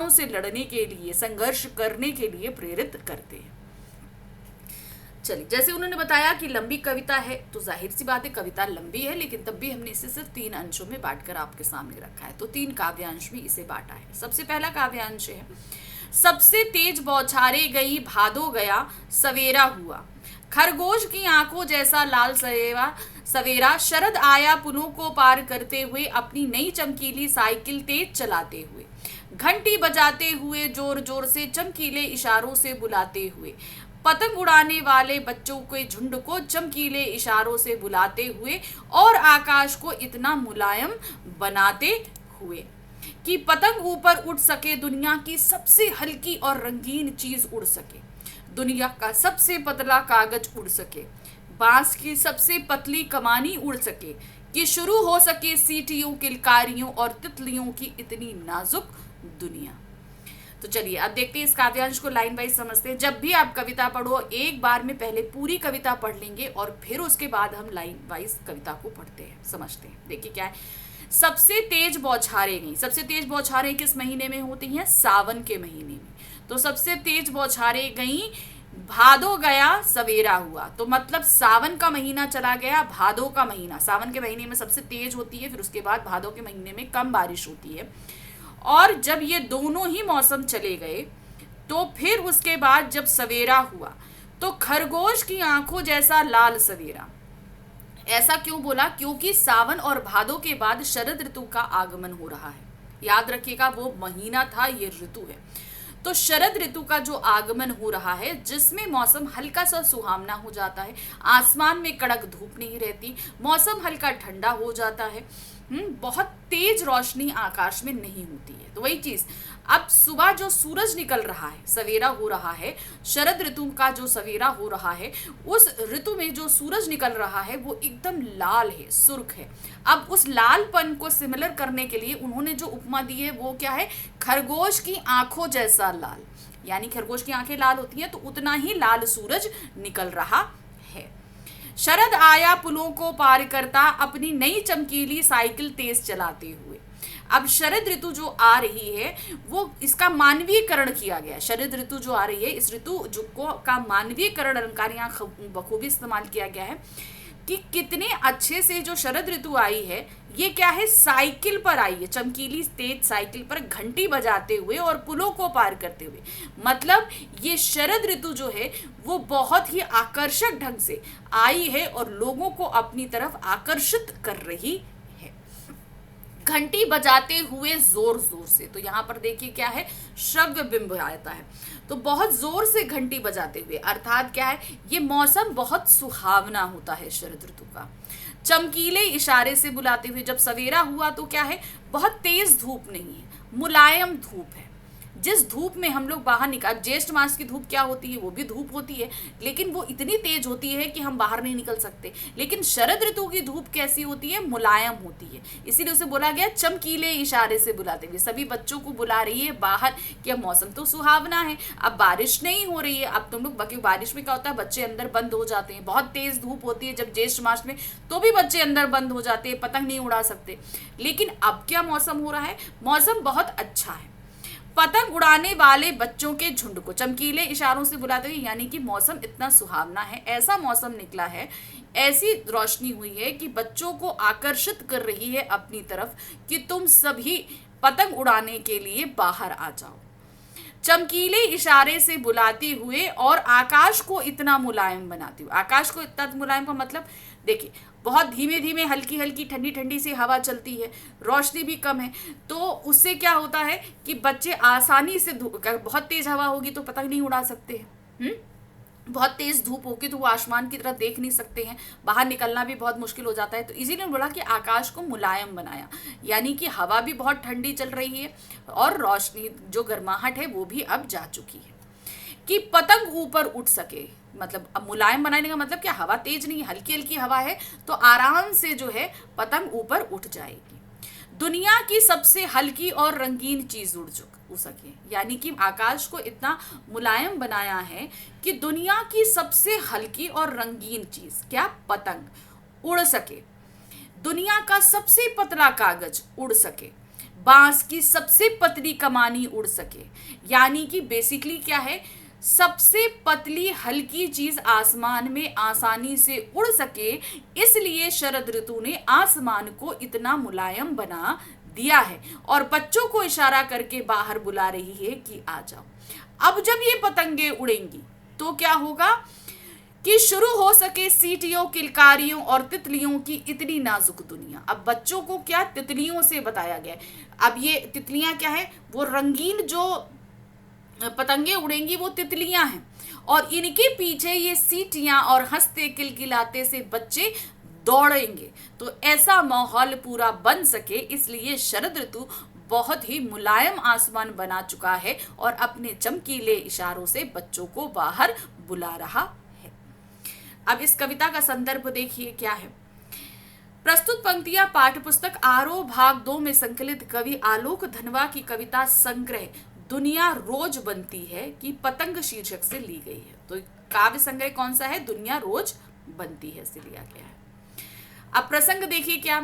दुश्मनों से लड़ने के लिए, संघर्ष करने के लिए प्रेरित करते हैं। चलिए, जैसे उन्होंने बताया कि लंबी कविता है, तो जाहिर सी बात है कविता लंबी है, लेकिन तब भी हमने इसे सिर्फ 3 अंशों में बांटकर आपके सामने रखा है। तो 3 काव्यांश में इसे बांटा है। सबसे पहला काव्यांश है, सबसे तेज बौछारे गई भादो गया सवेरा हुआ, खरगोश की आंखों जैसा लाल सवेरा, शरद आया पुलों को पार करते हुए, अपनी नई चमकीली साइकिल तेज चलाते हुए, घंटी बजाते हुए, जोर जोर से चमकीले इशारों से बुलाते हुए, पतंग उड़ाने वाले बच्चों के झुंड को चमकीले इशारों से बुलाते हुए, और आकाश को इतना मुलायम बनाते हुए कि पतंग ऊपर उड़ सके, दुनिया की सबसे हल्की और रंगीन चीज उड़ सके, दुनिया का सबसे पतला कागज उड़ सके, बांस की सबसे पतली कमानी उड़ सके, कि शुरू हो सके सीटियों, किलकारियों और तितलियों की इतनी नाजुक दुनिया। तो चलिए अब देखते हैं इस काव्यांश को लाइन वाइज समझते हैं। जब भी आप कविता पढ़ो, एक बार में पहले पूरी कविता पढ़ लेंगे और फिर उसके बाद हम लाइन वाइज कविता को पढ़ते हैं, समझते हैं। देखिए क्या है, सबसे तेज बौछारें गई। सबसे तेज बौछारें किस महीने में होती हैं? सावन के महीने में। तो सबसे तेज बौछारें गई, भादो गया सवेरा हुआ। तो मतलब सावन का महीना चला गया, भादो का महीना, सावन के महीने में सबसे तेज होती है, फिर उसके बाद भादो के महीने में कम बारिश होती है। और जब ये दोनों ही मौसम चले गए, तो फिर उसके बाद जब सवेरा हुआ, तो खरगोश की आंखों जैसा लाल सवेरा। ऐसा क्यों बोला? क्योंकि सावन और भादो के बाद शरद ऋतु का आगमन हो रहा है। याद रखिएगा, वो महीना था, ये ऋतु है। तो शरद ऋतु का जो आगमन हो रहा है, जिसमें मौसम हल्का सा सुहावना हो जाता है, आसमान में कड़क धूप नहीं रहती, मौसम हल्का ठंडा हो जाता है, बहुत तेज रोशनी आकाश में नहीं होती है। तो वही चीज, अब सुबह जो सूरज निकल रहा है, सवेरा हो रहा है, शरद ऋतु का जो सवेरा हो रहा है, उस ऋतु में जो सूरज निकल रहा है वो एकदम लाल है, सुर्ख है। अब उस लालपन को सिमिलर करने के लिए उन्होंने जो उपमा दी है वो क्या है? खरगोश की आंखों जैसा लाल। यानी खरगोश की आंखें लाल होती हैं, तो उतना ही लाल सूरज निकल रहा है। शरद आया पुलों को पार करता, अपनी नई चमकीली साइकिल तेज चलाते हुए। अब शरद ऋतु जो आ रही है, वो इसका मानवीयकरण किया गया है। शरद ऋतु जो आ रही है, इस ऋतु जो का मानवीयकरण अलंकार यहाँ बखूबी इस्तेमाल किया गया है कि कितने अच्छे से जो शरद ऋतु आई है, ये क्या है? साइकिल पर आई है, चमकीली तेज साइकिल पर घंटी बजाते हुए और पुलों को पार करते हुए। मतलब ये शरद ऋतु जो है वो बहुत ही आकर्षक ढंग से आई है और लोगों को अपनी तरफ आकर्षित कर रही है, घंटी बजाते हुए जोर जोर से। तो यहाँ पर देखिए क्या है? श्रव्य बिंब आता है। तो बहुत जोर से घंटी बजाते हुए, अर्थात क्या है? ये मौसम बहुत सुहावना होता है शरद ऋतु का। चमकीले इशारे से बुलाते हुए, जब सवेरा हुआ तो क्या है? बहुत तेज धूप नहीं है, मुलायम धूप है। जिस धूप में हम लोग बाहर निकल, ज्येष्ठ मास की धूप क्या होती है? वो भी धूप होती है, लेकिन वो इतनी तेज होती है कि हम बाहर नहीं निकल सकते। लेकिन शरद ऋतु की धूप कैसी होती है? मुलायम होती है। इसीलिए उसे बोला गया चमकीले इशारे से बुलाते हुए। सभी बच्चों को बुला रही है बाहर कि अब मौसम तो सुहावना है, अब बारिश नहीं हो रही है। अब तुम लोग, बाकी बारिश में क्या होता है? बच्चे अंदर बंद हो जाते हैं। बहुत तेज धूप होती है जब ज्येष्ठ मास में, तो भी बच्चे अंदर बंद हो जाते हैं, पतंग नहीं उड़ा सकते। लेकिन अब क्या मौसम हो रहा है? मौसम बहुत अच्छा है। पतंग उड़ाने वाले बच्चों के झुंड को चमकीले इशारों से बुलाते हुए, यानी कि मौसम इतना सुहावना है, ऐसा मौसम निकला है, ऐसी रोशनी हुई है कि बच्चों को आकर्षित कर रही है अपनी तरफ कि तुम सभी पतंग उड़ाने के लिए बाहर आ जाओ। चमकीले इशारे से बुलाते हुए और आकाश को इतना मुलायम बनाते हुए। आकाश को इतना मुलायम का मतलब देखिए, बहुत धीमे धीमे हल्की हल्की ठंडी ठंडी सी हवा चलती है, रोशनी भी कम है, तो उससे क्या होता है कि बच्चे आसानी से, बहुत तेज हवा होगी तो पतंग नहीं उड़ा सकते हैं, बहुत तेज धूप होगी तो वो आसमान की तरफ देख नहीं सकते हैं, बाहर निकलना भी बहुत मुश्किल हो जाता है। तो इसीलिए बोला कि आकाश को मुलायम बनाया, यानी कि हवा भी बहुत ठंडी चल रही है और रोशनी जो गर्माहट है वो भी अब जा चुकी है कि पतंग ऊपर उठ सके। मतलब अब मुलायम बनाने का मतलब क्या? हवा तेज नहीं है, हल्की हल्की हवा है, तो आराम से जो है पतंग ऊपर उठ जाएगी। दुनिया की सबसे हल्की और रंगीन चीज उड़ सके, यानी कि आकाश को इतना मुलायम बनाया है कि दुनिया की सबसे हल्की और रंगीन चीज क्या? पतंग उड़ सके। दुनिया का सबसे पतला कागज उड़ सके, बांस की सबसे पतली कमानी उड़ सके। यानी कि बेसिकली क्या है, सबसे पतली हल्की चीज आसमान में आसानी से उड़ सके, इसलिए शरद ऋतु ने आसमान को इतना मुलायम बना दिया है और बच्चों को इशारा करके बाहर बुला रही है कि आ जाओ। अब जब ये पतंगे उड़ेंगी तो क्या होगा कि शुरू हो सके सीटियों, किलकारियों और तितलियों की इतनी नाजुक दुनिया। अब बच्चों को क्या तितलियों से बताया गया है। अब ये तितलियां क्या है, वो रंगीन जो पतंगे उड़ेंगी वो तितलियां हैं और इनके पीछे ये सीटियां और हंसते किलकिलाते से बच्चे दौड़ेंगे। तो ऐसा माहौल पूरा बन सके, इसलिए शरद ऋतु बहुत ही मुलायम आसमान बना चुका है और अपने चमकीले इशारों से बच्चों को बाहर बुला रहा है। अब इस कविता का संदर्भ देखिए क्या है। प्रस्तुत पंक्तियां पाठ्यपुस्तक आरोह भाग 2 में संकलित कवि आलोक धनवा की कविता संग्रह दुनिया रोज बनती है कि पतंग शीर्षक से ली गई है। तो काव्य संग्रह कौन सा है, दुनिया रोज बनती है से लिया गया है। अब प्रसंग देखिए क्या,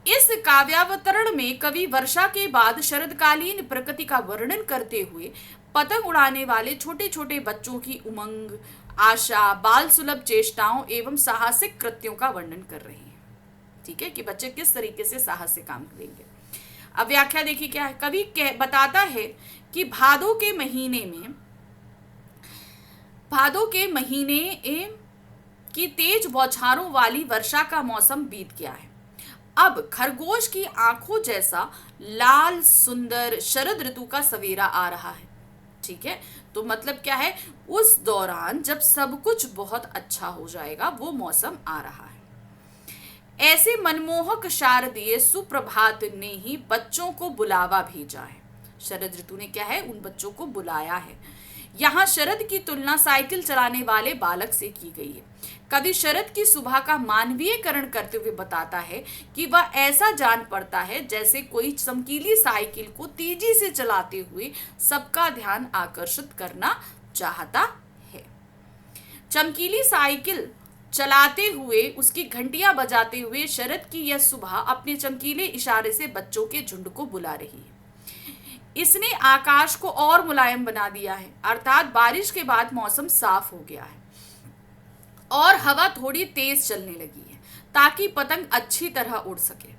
इस काव्यावतरण में कवि वर्षा के बाद शरदकालीन प्रकृति का वर्णन करते हुए पतंग उड़ाने वाले छोटे छोटे बच्चों की उमंग, आशा, बाल सुलभ चेष्टाओं एवं साहसिक कृत्यों का वर्णन कर रही है। ठीक है, कि बच्चे किस तरीके से साहस से काम करेंगे। अब व्याख्या देखिए क्या है, कवि बताता है कि भादों के महीने की तेज बौछारों वाली वर्षा का मौसम बीत गया है। अब खरगोश की आंखों जैसा लाल सुंदर शरद ऋतु का सवेरा आ रहा है। ठीक है, तो मतलब क्या है, उस दौरान जब सब कुछ बहुत अच्छा हो जाएगा वो मौसम आ रहा है। ऐसे मनमोहक शारदीय सुप्रभात ने ही बच्चों को बुलावा भेजा है। शरद ऋतु ने क्या है, उन बच्चों को बुलाया है। यहाँ शरद की तुलना साइकिल चलाने वाले बालक से की गई है। कवि शरद की सुबह का मानवीयकरण करते हुए बताता है कि वह ऐसा जान पड़ता है जैसे कोई चमकीली साइकिल को तेजी से चलाते हुए सबका ध्यान आकर्षित करना चाहता है। चमकीली साइकिल चलाते हुए, उसकी घंटियां बजाते हुए शरद की यह सुबह अपने चमकीले इशारे से बच्चों के झुंड को बुला रही है। इसने आकाश को और मुलायम बना दिया है, अर्थात बारिश के बाद मौसम साफ हो गया है और हवा थोड़ी तेज चलने लगी है ताकि पतंग अच्छी तरह उड़ सके।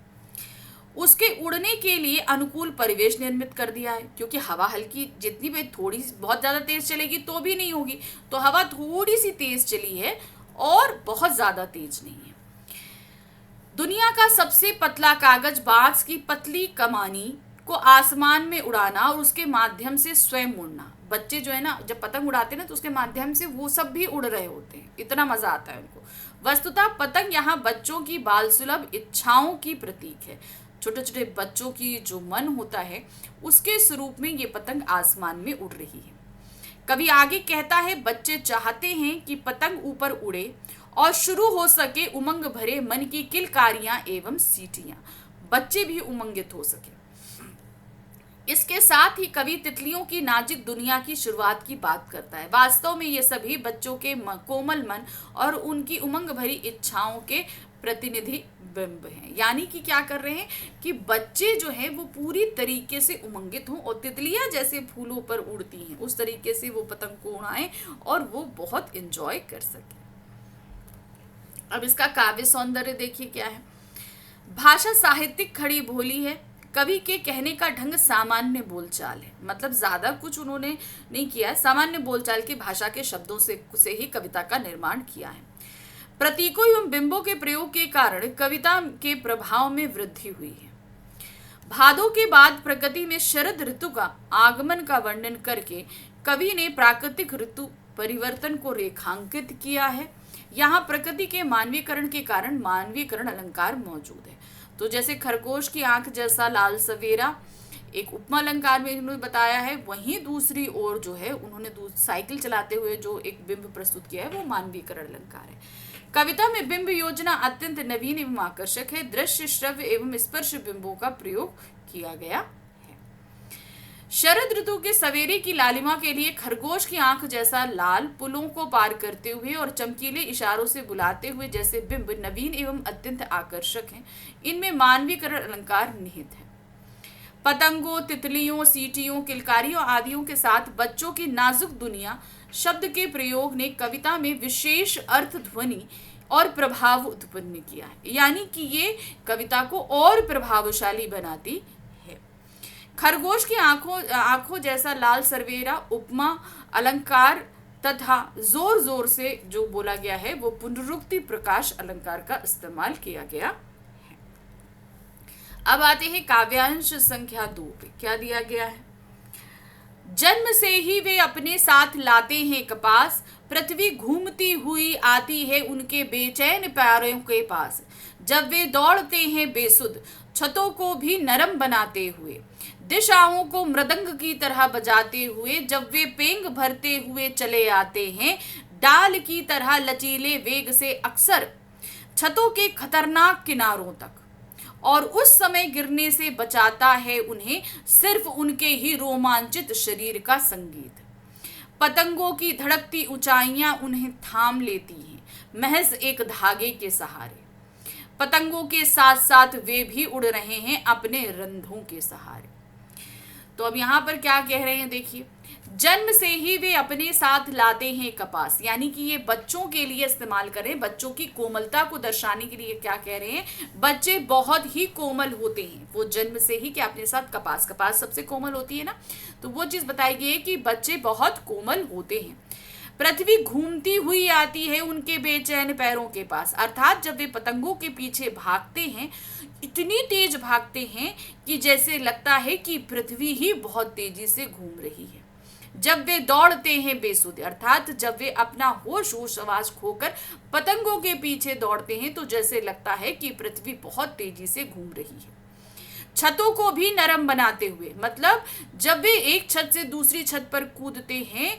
उसके उड़ने के लिए अनुकूल परिवेश निर्मित कर दिया है, क्योंकि हवा हल्की, जितनी भी थोड़ी बहुत ज्यादा तेज चलेगी तो भी नहीं होगी, तो हवा थोड़ी सी तेज चली है और बहुत ज्यादा तेज नहीं है। दुनिया का सबसे पतला कागज बांस की पतली कमानी को आसमान में उड़ाना और उसके माध्यम से स्वयं उड़ना। बच्चे जो है ना, जब पतंग उड़ाते हैं ना तो उसके माध्यम से वो सब भी उड़ रहे होते हैं, इतना मजा आता है उनको। वस्तुतः पतंग यहाँ बच्चों की बाल सुलभ इच्छाओं की प्रतीक है। छोटे छोटे बच्चों की जो मन होता है उसके स्वरूप में ये पतंग आसमान में उड़ रही है। कवि आगे कहता है, बच्चे चाहते हैं कि पतंग ऊपर उड़े और शुरू हो सके उमंग भरे मन की किलकारियां एवं सीटियां, बच्चे भी उमंगित हो सके। इसके साथ ही कवि तितलियों की नाजुक दुनिया की शुरुआत की बात करता है। वास्तव में ये सभी बच्चों के कोमल मन और उनकी उमंग भरी इच्छाओं के प्रतिनिधि बिंब हैं। यानी कि क्या कर रहे हैं कि बच्चे जो हैं वो पूरी तरीके से उमंगित हों और तितलियां जैसे फूलों पर उड़ती हैं उस तरीके से वो पतंग को उड़ाएं और वो बहुत एंजॉय कर सके। अब इसका काव्य सौंदर्य देखिए क्या है। भाषा साहित्यिक खड़ी भोली है। कवि के कहने का ढंग सामान्य बोलचाल है, मतलब ज्यादा कुछ उन्होंने नहीं किया, सामान्य बोलचाल की भाषा के शब्दों से ही कविता का निर्माण किया है। प्रतीकों एवं बिंबों के प्रयोग के कारण कविता के प्रभाव में वृद्धि हुई है। भादों के बाद प्रकृति में शरद ऋतु का आगमन का वर्णन करके कवि ने प्राकृतिक ऋतु परिवर्तन को रेखांकित किया है। यहाँ प्रकृति के मानवीकरण के कारण मानवीकरण अलंकार मौजूद है। तो जैसे खरगोश की आंख जैसा लाल सवेरा एक उपमा अलंकार में उन्होंने बताया है, वहीं दूसरी ओर जो है उन्होंने साइकिल चलाते हुए जो एक बिंब प्रस्तुत किया है वो मानवीकरण अलंकार है। कविता में बिंब योजना अत्यंत नवीन एवं आकर्षक है। दृश्य, श्रव्य एवं स्पर्श बिंबों का प्रयोग किया गया है। शरद ऋतु के सवेरे की लालिमा के लिए खरगोश की आंख जैसा लाल, पुलों को पार करते हुए और चमकीले इशारों से बुलाते हुए जैसे बिंब नवीन एवं अत्यंत आकर्षक हैं। इनमें मानवीकरण अलंकार निहित है। पतंगों, तितलियों, सीटियों, किलकारियों आदियों के साथ बच्चों की नाजुक दुनिया शब्द के प्रयोग ने कविता में विशेष अर्थ, ध्वनि और प्रभाव उत्पन्न किया है। यानी कि ये कविता को और प्रभावशाली बनाती है। खरगोश की आंखों आंखों जैसा लाल सरवेरा उपमा अलंकार तथा जोर जोर से जो बोला गया है वो पुनरुक्ति प्रकाश अलंकार का इस्तेमाल किया गया। अब आते हैं काव्यांश संख्या 2 पे। क्या दिया गया है? जन्म से ही वे अपने साथ लाते हैं कपास, पृथ्वी घूमती हुई आती है उनके बेचैन पैरों के पास। जब वे दौड़ते हैं बेसुध, छतों को भी नरम बनाते हुए, दिशाओं को मृदंग की तरह बजाते हुए, जब वे पेंग भरते हुए चले आते हैं डाल की तरह लचीले वेग से अक्सर छतों के खतरनाक किनारों तक, और उस समय गिरने से बचाता है उन्हें सिर्फ उनके ही रोमांचित शरीर का संगीत। पतंगों की धड़कती ऊंचाइयां उन्हें थाम लेती हैं महज एक धागे के सहारे। पतंगों के साथ साथ वे भी उड़ रहे हैं अपने रंधों के सहारे। तो अब यहाँ पर क्या कह रहे हैं देखिए, जन्म से ही वे अपने साथ लाते हैं कपास, यानी कि ये बच्चों के लिए इस्तेमाल करें, बच्चों की कोमलता को दर्शाने के लिए क्या कह रहे हैं, बच्चे बहुत ही कोमल होते हैं, वो जन्म से ही क्या अपने साथ कपास, कपास सबसे कोमल होती है ना, तो वो चीज बताई गई है कि बच्चे बहुत कोमल होते हैं। पृथ्वी घूमती हुई आती है उनके बेचैन पैरों के पास, अर्थात जब वे पतंगों के पीछे भागते हैं इतनी तेज भागते हैं कि जैसे लगता है कि पृथ्वी ही बहुत तेजी से घूम रही है। जब वे दौड़ते हैं बेसुध, अर्थात जब वे अपना होश हवास खोकर पतंगों के पीछे दौड़ते हैं तो जैसे लगता है कि पृथ्वी बहुत तेजी से घूम रही है। छतों को भी नरम बनाते हुए, मतलब जब वे एक छत से दूसरी छत पर कूदते हैं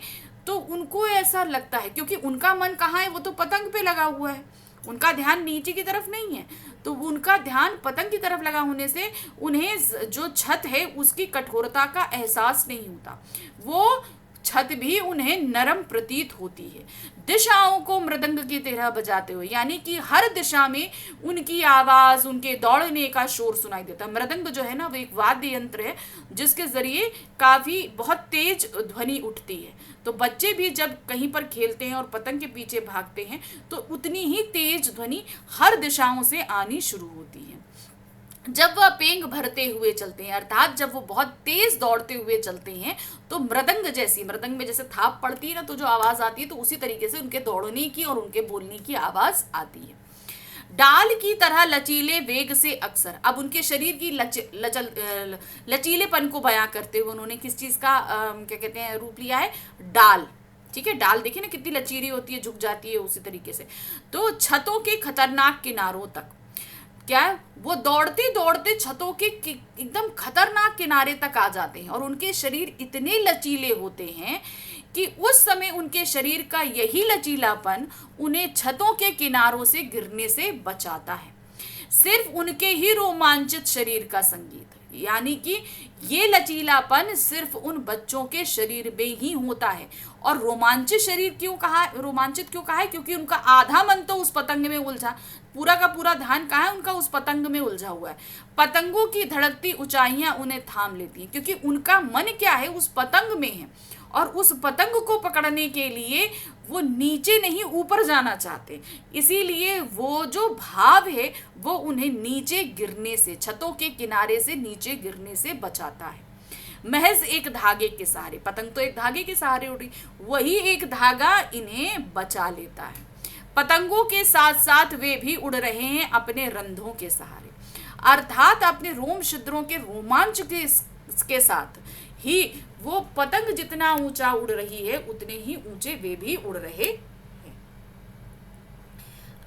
तो उनको ऐसा लगता है, क्योंकि उनका मन कहाँ है, वो तो पतंग पे लगा हुआ है, उनका ध्यान नीचे की तरफ नहीं है, तो उनका ध्यान पतंग की तरफ लगा होने से उन्हें जो छत है उसकी कठोरता का एहसास नहीं होता, वो छत भी उन्हें नरम प्रतीत होती है। दिशाओं को मृदंग की तरह बजाते हुए, यानी कि हर दिशा में उनकी आवाज, उनके दौड़ने का शोर सुनाई देता है। मृदंग जो है ना वो एक वाद्य यंत्र है जिसके जरिए काफी बहुत तेज ध्वनि उठती है। तो बच्चे भी जब कहीं पर खेलते हैं और पतंग के पीछे भागते हैं तो उतनी ही तेज ध्वनि हर दिशाओं से आनी शुरू होती है। जब वह पेंग भरते हुए चलते हैं, अर्थात जब वो बहुत तेज दौड़ते हुए चलते हैं तो मृदंग जैसी, मृदंग में जैसे थाप पड़ती है ना तो जो आवाज आती है, तो उसी तरीके से उनके दौड़ने की और उनके बोलने की आवाज आती है। डाल की तरह लचीले वेग से अक्सर, अब उनके शरीर की लचीलेपन को बयां करते हुए उन्होंने किस चीज का क्या कहते हैं रूप लिया है, डाल। ठीक है, डाल देखिए ना कितनी लचीली होती है, झुक जाती है उसी तरीके से। तो छतों के खतरनाक किनारों तक, क्या वो दौड़ते दौड़ते छतों के एकदम खतरनाक किनारे तक आ जाते हैं और उनके शरीर इतने लचीले होते हैं कि उस समय उनके शरीर का यही लचीलापन उन्हें छतों के किनारों से गिरने से बचाता है। सिर्फ उनके ही रोमांचित शरीर का संगीत, यानी कि ये लचीलापन सिर्फ उन बच्चों के शरीर में ही होता है। और रोमांचित शरीर क्यों कहा, रोमांचित क्यों कहा है, क्योंकि उनका आधा मन तो उस पतंग में उलझा, पूरा का पूरा ध्यान कहाँ है उनका, उस पतंग में उलझा हुआ है। पतंगों की धड़कती ऊंचाइयां उन्हें थाम लेती हैं, क्योंकि उनका मन क्या है, उस पतंग में है, और उस पतंग को पकड़ने के लिए वो नीचे नहीं ऊपर जाना चाहते, इसीलिए वो जो भाव है वो उन्हें नीचे गिरने से, छतों के किनारे से नीचे गिरने से बचाता है। महज एक धागे के सहारे, पतंग तो एक धागे के सहारे उड़ी, वही एक धागा इन्हें बचा लेता है। पतंगों के साथ साथ वे भी उड़ रहे हैं अपने रंधों के सहारे, अर्थात अपने रोम छिद्रों के रोमांच के साथ ही वो पतंग जितना ऊंचा उड़ रही है उतने ही ऊंचे वे भी उड़ रहे हैं।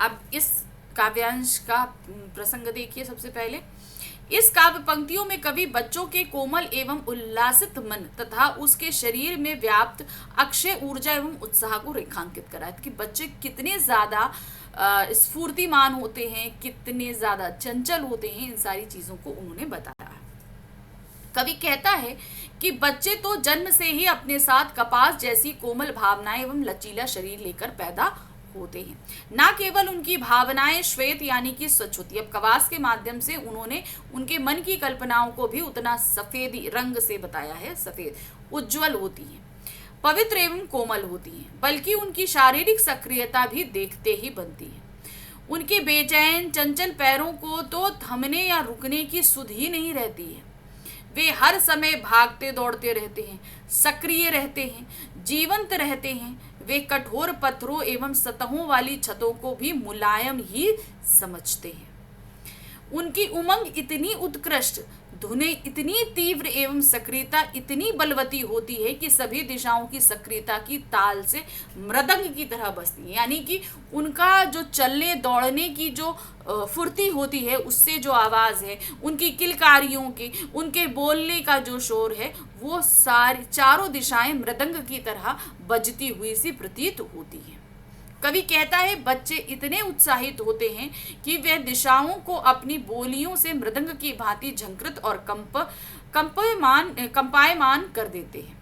अब इस काव्यांश का प्रसंग देखिए। सबसे पहले इस काव्य पंक्तियों में कवि बच्चों के कोमल एवं उल्लासित मन तथा उसके शरीर में व्याप्त अक्षय ऊर्जा एवं उत्साह को रेखांकित करा है कि बच्चे कितने ज्यादा स्फूर्तिमान होते हैं, कितने ज्यादा चंचल होते हैं, इन सारी चीजों को उन्होंने बताया है। कवि कहता है कि बच्चे तो जन्म से ही अपने साथ कपास जैसी कोमल भावनाएं एवं लचीला शरीर लेकर पैदा होते हैं। ना केवल उनकी भावनाएं श्वेत यानी कि स्वच्छ होती है, अब कवास के माध्यम से उन्होंने उनके मन की कल्पनाओं को भी उतना सफेदी रंग से बताया है, सफेद उज्जवल होती है, पवित्र एवं कोमल होती हैं, बल्कि उनकी शारीरिक सक्रियता भी देखते ही बनती है। उनके बेचैन चंचल पैरों को तो थमने या रुकने की सुध ही नहीं रहती है। वे हर समय भागते दौड़ते रहते हैं, सक्रिय रहते हैं, जीवंत रहते हैं। वे कठोर पत्थरों एवं सतहों वाली छतों को भी मुलायम ही समझते हैं। उनकी उमंग इतनी उत्कृष्ट, धुनें इतनी तीव्र एवं सक्रियता इतनी बलवती होती है कि सभी दिशाओं की सक्रियता की ताल से मृदंग की तरह बजती है। यानी कि उनका जो चलने दौड़ने की जो फुर्ती होती है, उससे जो आवाज़ है, उनकी किलकारियों की, उनके बोलने का जो शोर है, वो सारी चारों दिशाएं मृदंग की तरह बजती हुई सी प्रतीत होती है। कवि कहता है, बच्चे इतने उत्साहित होते हैं कि वे दिशाओं को अपनी बोलियों से मृदंग की भांति झंकृत और कंपायमान कर देते हैं।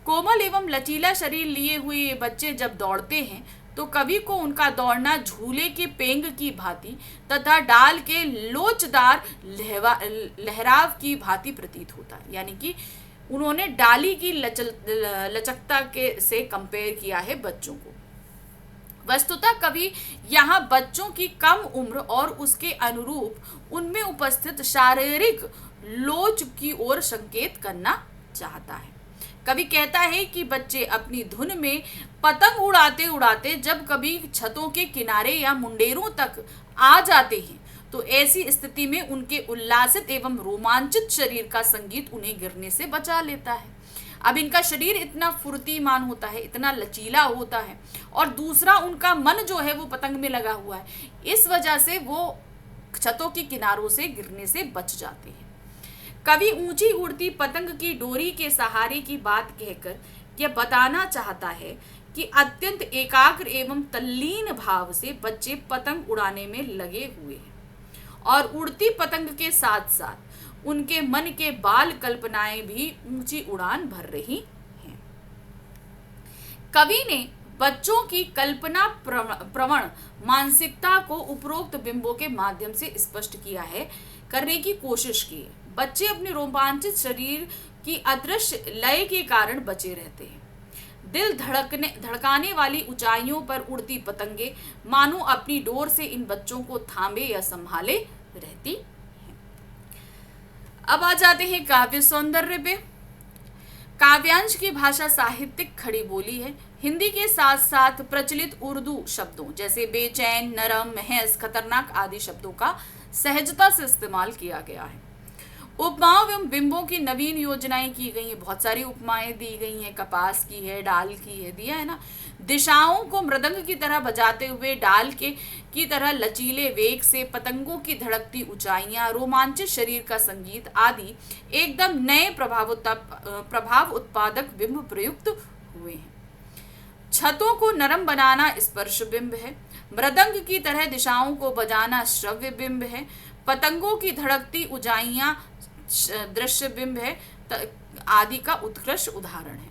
कोमल एवं लचीला शरीर लिए हुए ये बच्चे जब दौड़ते हैं तो कवि को उनका दौड़ना झूले के पेंग की भांति तथा डाल के लोचदार लहराव की भांति प्रतीत होता है। यानी कि उन्होंने डाली की लचकता के से कंपेयर किया है बच्चों को। वस्तुतः कवि यहाँ बच्चों की कम उम्र और उसके अनुरूप उनमें उपस्थित शारीरिक लोच की ओर संकेत करना चाहता है। कवि कहता है कि बच्चे अपनी धुन में पतंग उड़ाते उड़ाते जब कभी छतों के किनारे या मुंडेरों तक आ जाते हैं तो ऐसी स्थिति में उनके उल्लासित एवं रोमांचित शरीर का संगीत उन्हें गिरने से बचा लेता है। अब इनका शरीर इतना फुर्तीमान होता है, इतना लचीला होता है, और दूसरा उनका मन जो है वो पतंग में लगा हुआ है, इस वजह से वो छतों के किनारों से गिरने से बच जाते हैं। कवि ऊंची उड़ती पतंग की डोरी के सहारे की बात कहकर यह बताना चाहता है कि अत्यंत एकाग्र एवं तल्लीन भाव से बच्चे पतंग उड़ाने में लगे हुए हैं और उड़ती पतंग के साथ साथ उनके मन के बाल कल्पनाएं भी ऊंची उड़ान भर रही हैं। कवि ने बच्चों की कल्पना प्रवण मानसिकता को उपरोक्त बिंबों के माध्यम से स्पष्ट किया है, करने की कोशिश की है। बच्चे अपने रोमांचित शरीर की अदृश्य लय के कारण बचे रहते हैं। दिल धड़काने वाली ऊंचाइयों पर उड़ती पतंगे मानो अपनी डोर से इन बच्चों को थामे या संभाले रहती। अब आ जाते हैं काव्य सौंदर्य पे। काव्यांश की भाषा साहित्यिक खड़ी बोली है। हिंदी के साथ साथ प्रचलित उर्दू शब्दों जैसे बेचैन, नरम, महज, खतरनाक आदि शब्दों का सहजता से इस्तेमाल किया गया है। उपमाओं एवं बिंबों की नवीन योजनाएं की गई हैं। बहुत सारी उपमाएं दी गई हैं, कपास की है, डाल की है, दिया है ना। दिशाओं को मृदंग की तरह बजाते हुए डाल की तरह लचीले वेग से पतंगों की धड़कती ऊंचाइयां, रोमांचित शरीर का संगीत आदि एकदम नए प्रभाव उत्पादक बिंब प्रयुक्त हुए हैं। छतों को नरम बनाना स्पर्श बिंब है। मृदंग की तरह दिशाओं को बजाना श्रव्य बिंब है। पतंगों की धड़कती ऊंचाइयां दृश्य बिंब है आदि का उत्कृष्ट उदाहरण है।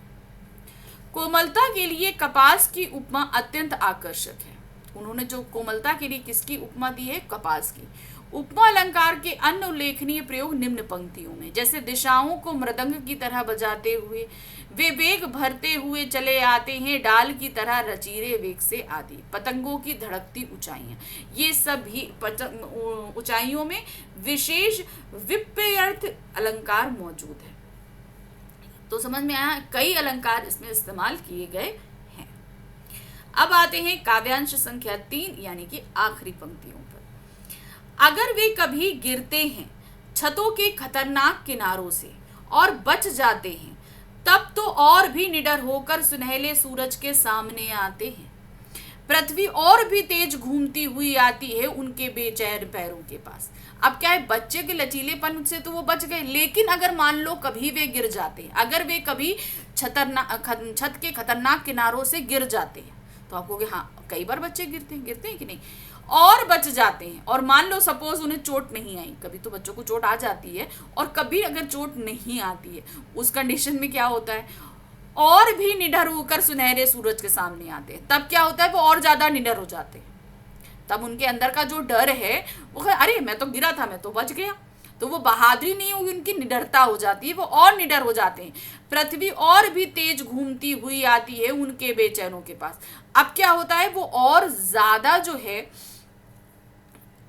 कोमलता के लिए कपास की उपमा अत्यंत आकर्षक है। उन्होंने जो कोमलता के लिए किसकी उपमा दी है? कपास की। उपमा अलंकार के अन्य उल्लेखनीय प्रयोग निम्न पंक्तियों में, जैसे दिशाओं को मृदंग की तरह बजाते हुए वे वेग भरते हुए चले आते हैं, डाल की तरह रचीले वेग से आदि। पतंगों की धड़कती ऊंचाइयां, ये सभी ऊंचाइयों में विशेष विपर्यर्थ अलंकार मौजूद है। तो समझ में आया, कई अलंकार इसमें इस्तेमाल किए गए हैं। अब आते हैं काव्यांश संख्या 3 यानी कि आखिरी पंक्तियों पर। अगर वे कभी गिरते हैं छतों के खतरनाक किनारों से और बच जाते हैं, तब तो और भी निडर होकर सुनहले सूरज के सामने आते हैं। पृथ्वी और भी तेज घूमती हुई आती है उनके बेचैन पैरों के पास। अब क्या है, बच्चे के लचीलेपन से तो वो बच गए, लेकिन अगर मान लो कभी वे गिर जाते हैं, अगर वे कभी छत के खतरनाक किनारों से गिर जाते हैं, तो आपको हाँ, कई बार बच्चे गिरते हैं कि नहीं, और बच जाते हैं, और मान लो सपोज उन्हें चोट नहीं आई, कभी तो बच्चों को चोट आ जाती है और कभी अगर चोट नहीं आती है, उस कंडीशन में क्या होता है, और भी निडर होकर सुनहरे सूरज के सामने आते हैं। तब क्या होता है, वो और ज्यादा निडर हो जाते हैं। तब उनके अंदर का जो डर है वो अरे मैं तो गिरा था, मैं तो बच गया। तो वो बहादुरी नहीं होगी, उनकी निडरता हो जाती है, वो और निडर हो जाते हैं। पृथ्वी और भी तेज घूमती हुई आती है उनके बेचैनों के पास। अब क्या होता है, वो और ज्यादा जो है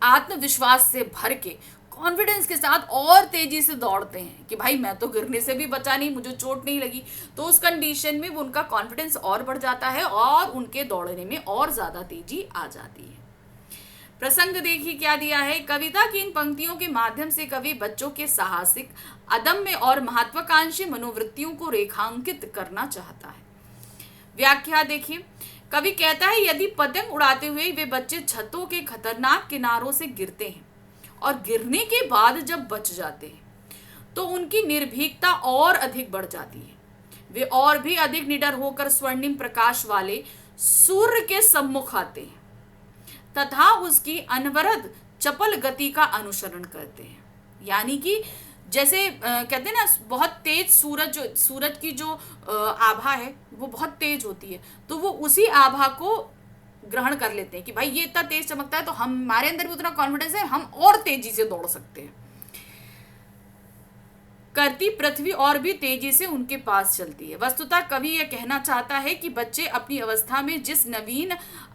आत्मविश्वास से भर के, कॉन्फिडेंस के साथ और तेजी से दौड़ते हैं कि भाई मैं तो गिरने से भी बचा नहीं, मुझे चोट नहीं लगी। तो उस कंडीशन में वो उनका कॉन्फिडेंस और बढ़ जाता है और उनके दौड़ने में और ज्यादा तेजी आ जाती है। प्रसंग देखिए क्या दिया है। कविता की इन पंक्तियों के माध्यम से कवि बच्चों के साहसिक, अदम्य और महत्वाकांक्षी मनोवृत्तियों को रेखांकित करना चाहता है। व्याख्या देखिए, कवि कहता है यदि पतंग उड़ाते हुए वे बच्चे छतों के खतरनाक किनारों से गिरते हैं और गिरने के बाद जब बच जाते हैं तो उनकी निर्भीकता और अधिक बढ़ जाती है। वे और भी अधिक निडर होकर स्वर्णिम प्रकाश वाले सूर्य के सम्मुख आते हैं तथा उसकी अनवरत चपल गति का अनुसरण करते हैं। यानी कि जैसे कहते हैं ना, बहुत तेज सूरज की जो आभा है वो बहुत तेज होती है, तो वो उसी आभा को ग्रहण कर लेते हैं कि भाई ये इतना तेज चमकता है तो हमारे अंदर भी उतना कॉन्फिडेंस है, हम और तेजी से दौड़ सकते हैं। करती पृथ्वी और भी तेजी से उनके पास चलती है। वस्तुतः कवि यह कहना चाहता है कि बच्चे अपनी अवस्था में जिस नवीन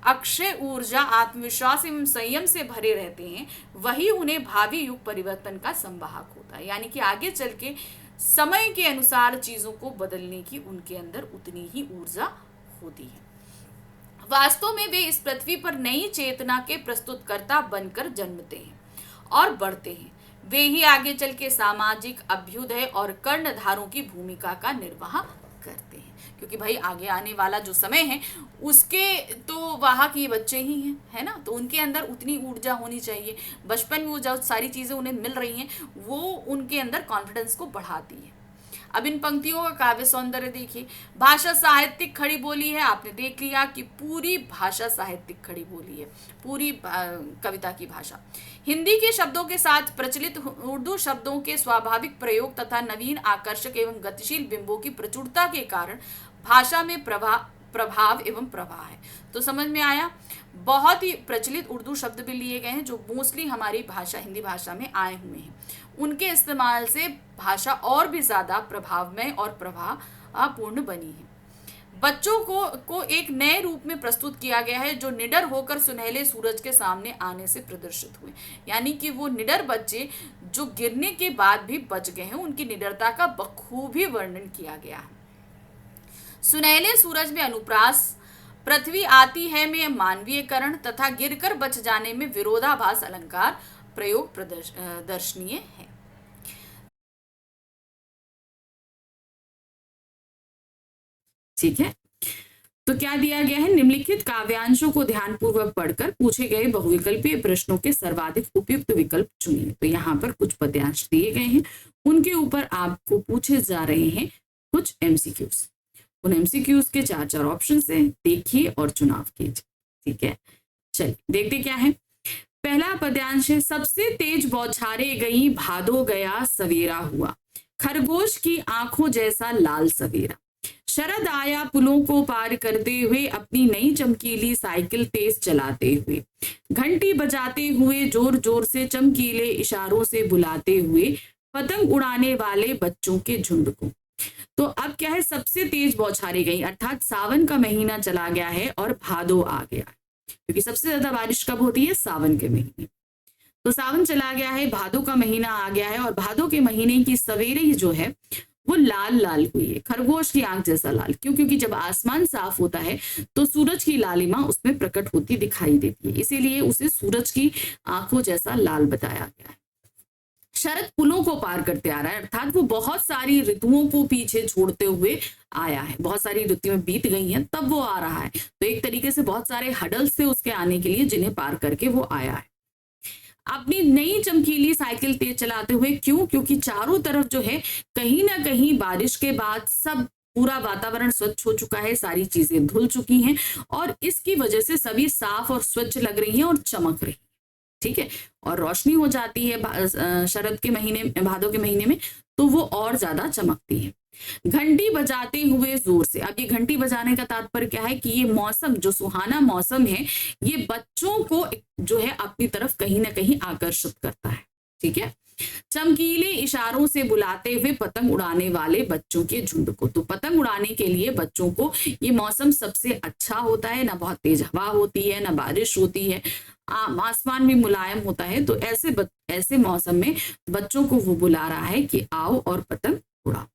अक्षय ऊर्जा, आत्मविश्वास एवं संयम से भरे रहते हैं वही उन्हें भावी युग परिवर्तन का संवाहक होता है। यानी कि आगे चल के समय के अनुसार चीजों को बदलने की उनके अंदर उतनी ही ऊर्जा होती है। वास्तव में वे इस पृथ्वी पर नई चेतना के प्रस्तुतकर्ता बनकर जन्मते हैं और बढ़ते हैं। वे ही आगे चल के सामाजिक अभ्युदय और कर्णधारों की भूमिका का निर्वाह करते हैं, क्योंकि भाई आगे आने वाला जो समय है उसके तो वहाँ के बच्चे ही हैं, है ना। तो उनके अंदर उतनी ऊर्जा होनी चाहिए। बचपन में वो जो सारी चीज़ें उन्हें मिल रही हैं वो उनके अंदर कॉन्फिडेंस को बढ़ाती है। अब इन पंक्तियों का काव्य सौंदर्य देखिए। भाषा साहित्यिक खड़ी बोली है। आपने देख लिया कि पूरी भाषा साहित्यिक खड़ी बोली है, पूरी कविता की भाषा। हिंदी के शब्दों के साथ प्रचलित उर्दू शब्दों के स्वाभाविक प्रयोग तथा नवीन, आकर्षक एवं गतिशील बिंबों की प्रचुरता के कारण भाषा में प्रभाव एवं प्रवाह है। तो समझ में आया, बहुत ही प्रचलित उर्दू शब्द भी लिए गए हैं जो मोस्टली हमारी भाषा, हिंदी भाषा में आए हुए हैं। उनके इस्तेमाल से भाषा और भी ज्यादा प्रभावमय और प्रभावपूर्ण बनी है। बच्चों को एक नए रूप में प्रस्तुत किया गया है जो निडर होकर सुनहले सूरज के सामने आने से प्रदर्शित हुए। यानी कि वो निडर बच्चे जो गिरने के बाद भी बच गए हैं, उनकी निडरता का बखूबी वर्णन किया गया है। सुनहले सूरज में अनुप्रास, पृथ्वी आती है में मानवीयकरण तथा गिरकर बच जाने में विरोधाभास अलंकार प्रयोग दर्शनीय है। ठीक है, तो क्या दिया गया है, निम्नलिखित काव्यांशों को ध्यानपूर्वक पढ़कर पूछे गए बहुविकल्पीय प्रश्नों के सर्वाधिक उपयुक्त विकल्प चुनिए। तो यहाँ पर कुछ पद्यांश दिए गए हैं, उनके ऊपर आपको पूछे जा रहे हैं कुछ एमसीक्यूज। उन एमसीक्यूज के 4 ऑप्शन है, देखिए और चुनाव कीजिए। ठीक है, चलिए देखते क्या है। पहला पद्यांश है, सबसे तेज बौछारे गई भादो गया सवेरा हुआ, खरगोश की आंखों जैसा लाल सवेरा, शरद आया पुलों को पार करते हुए अपनी नई चमकीली साइकिल तेज चलाते हुए, घंटी बजाते हुए जोर जोर से चमकीले इशारों से बुलाते हुए पतंग उड़ाने वाले बच्चों के झुंड को। तो अब क्या है, सबसे तेज बौछारे गई, अर्थात सावन का महीना चला गया है और भादो आ गया है, क्योंकि सबसे ज्यादा बारिश कब होती है, सावन के महीने। तो सावन चला गया है, भादो का महीना आ गया है और भादो के महीने की सवेरे जो है वो लाल लाल हुई है, खरगोश की आंख जैसा लाल। क्यों? क्योंकि जब आसमान साफ होता है तो सूरज की लालिमा उसमें प्रकट होती दिखाई देती है, इसीलिए उसे सूरज की आंखों जैसा लाल बताया गया है। शरद पुलों को पार करते आ रहा है, अर्थात वो बहुत सारी ऋतुओं को पीछे छोड़ते हुए आया है, बहुत सारी ऋतुएं बीत गई हैं तब वो आ रहा है। तो एक तरीके से बहुत सारे हडल्स थे उसके आने के लिए जिन्हें पार करके वो आया है। अपनी नई चमकीली साइकिल तेज चलाते हुए, क्यों? क्योंकि चारों तरफ जो है कहीं ना कहीं बारिश के बाद सब पूरा वातावरण स्वच्छ हो चुका है, सारी चीजें धुल चुकी हैं और इसकी वजह से सभी साफ और स्वच्छ लग रही हैं और चमक रही है। ठीक है, और रोशनी हो जाती है शरद के महीने, भादों के महीने में, तो वो और ज्यादा चमकती है। घंटी बजाते हुए जोर से। अब ये घंटी बजाने का तात्पर्य क्या है कि ये मौसम, जो सुहाना मौसम है, ये बच्चों को जो है अपनी तरफ कहीं ना कहीं आकर्षित करता है। ठीक है। चमकीले इशारों से बुलाते हुए पतंग उड़ाने वाले बच्चों के झुंड को। तो पतंग उड़ाने के लिए बच्चों को ये मौसम सबसे अच्छा होता है, ना बहुत तेज हवा होती है, ना बारिश होती है, आसमान भी मुलायम होता है। तो ऐसे मौसम में बच्चों को वो बुला रहा है कि आओ और पतंग उड़ाओ।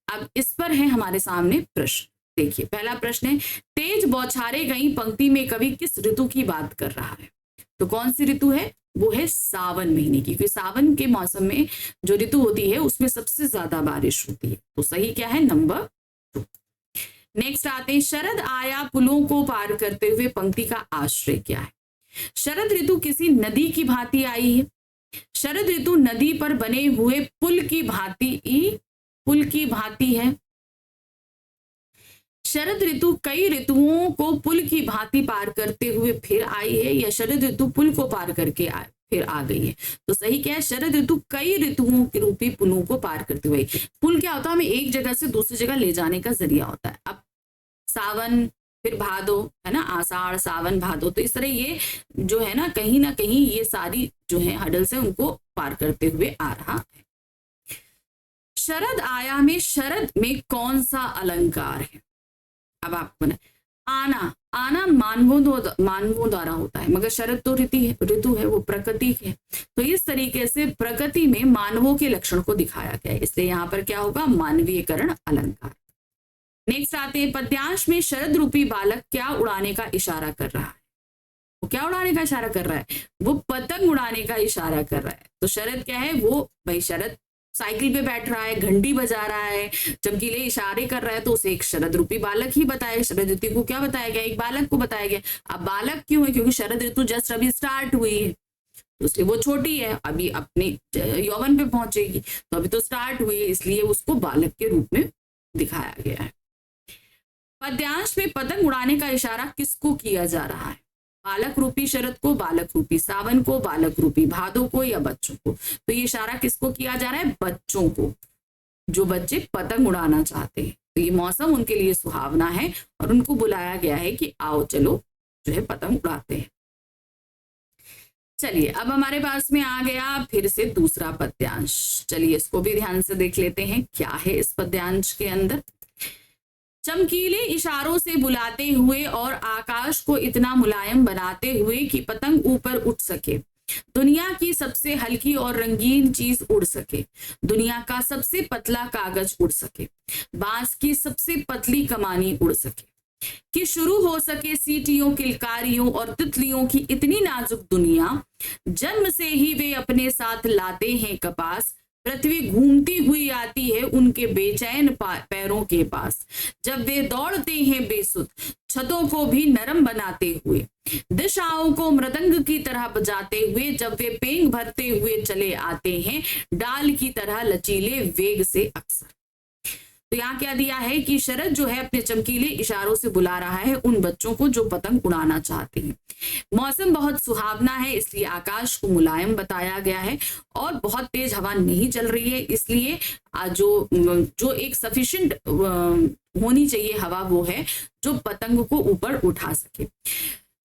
अब इस पर है हमारे सामने प्रश्न। देखिए, पहला प्रश्न है, तेज बौछारें गई पंक्ति में कवि किस ऋतु की बात कर रहा है? तो कौन सी ऋतु है? वो है सावन महीने की, क्योंकि सावन के मौसम में जो ऋतु होती है उसमें सबसे ज्यादा बारिश होती है। तो सही क्या है? नंबर 2। नेक्स्ट आते हैं, शरद आया पुलों को पार करते हुए पंक्ति का आश्रय क्या है? शरद ऋतु किसी नदी की भांति आई है। शरद ऋतु नदी पर बने हुए पुल की भांति है। शरद ऋतु कई ऋतुओं को पुल की भांति पार करते हुए फिर आई है, या शरद ऋतु पुल को पार करके फिर आ गई है? तो सही क्या है? शरद ऋतु कई ऋतुओं के रूपी पुलों को पार करते हुए। पुल क्या होता है? हमें एक जगह से दूसरी जगह ले जाने का जरिया होता है। अब सावन, फिर भादो, है ना, आषाढ़, सावन, भादो, तो इस तरह ये जो है ना कहीं ये सारी जो है हडल्स है उनको पार करते हुए आ रहा है। शरद आया में शरद में कौन सा अलंकार है? अब आपको ना, आना मानवों द्वारा होता है, मगर शरद तो ऋतु है, वो प्रकृति है। तो इस तरीके से प्रकृति में मानवों के लक्षण को दिखाया गया है, इसलिए यहाँ पर क्या होगा? मानवीयकरण अलंकार। नेक्स्ट आते हैं, पद्यांश में शरद रूपी बालक क्या उड़ाने का इशारा कर रहा है? वो क्या उड़ाने का इशारा कर रहा है? वो पतंग उड़ाने का इशारा कर रहा है। तो शरद क्या है? वो भाई शरद साइकिल पे बैठ रहा है, घंटी बजा रहा है, चमकीले इशारे कर रहा है, तो उसे एक शरद रूपी बालक ही बताया। शरद ऋतु को क्या बताया गया? एक बालक को बताया गया। अब बालक क्यों है? क्योंकि शरद ऋतु जस्ट अभी स्टार्ट हुई है, उससे वो छोटी है, अभी अपने यौवन पे पहुंचेगी, तो अभी तो स्टार्ट हुई है, इसलिए उसको बालक के रूप में दिखाया गया है। पद्यांश में पतंग उड़ाने का इशारा किसको किया जा रहा है? बालक रूपी शरद को, बालक रूपी सावन को, बालक रूपी भादो को, या बच्चों को? तो ये इशारा किसको किया जा रहा है? बच्चों को, जो बच्चे पतंग उड़ाना चाहते हैं। तो ये मौसम उनके लिए सुहावना है और उनको बुलाया गया है कि आओ चलो जो है पतंग उड़ाते हैं। चलिए, अब हमारे पास में आ गया फिर से दूसरा पद्यांश। चलिए इसको भी ध्यान से देख लेते हैं क्या है इस पद्यांश के अंदर। चमकीले इशारों से बुलाते हुए और आकाश को इतना मुलायम बनाते हुए कि पतंग ऊपर उठ सके, दुनिया की सबसे हल्की और रंगीन चीज उड़ सके, दुनिया का सबसे पतला कागज उड़ सके, बांस की सबसे पतली कमानी उड़ सके, कि शुरू हो सके सीटियों, किलकारियों और तितलियों की इतनी नाजुक दुनिया, जन्म से ही वे अपने साथ लाते हैं कपास, पृथ्वी घूमती हुई आती है उनके बेचैन पैरों के पास, जब वे दौड़ते हैं बेसुध छतों को भी नरम बनाते हुए, दिशाओं को मृदंग की तरह बजाते हुए, जब वे पेंग भरते हुए चले आते हैं डाल की तरह लचीले वेग से अक्सर। तो यहाँ क्या दिया है कि शरद जो है अपने चमकीले इशारों से बुला रहा है उन बच्चों को जो पतंग उड़ाना चाहते हैं। मौसम बहुत सुहावना है, इसलिए आकाश को मुलायम बताया गया है और बहुत तेज हवा नहीं चल रही है, इसलिए जो एक सफिशिएंट होनी चाहिए हवा वो है जो पतंग को ऊपर उठा सके।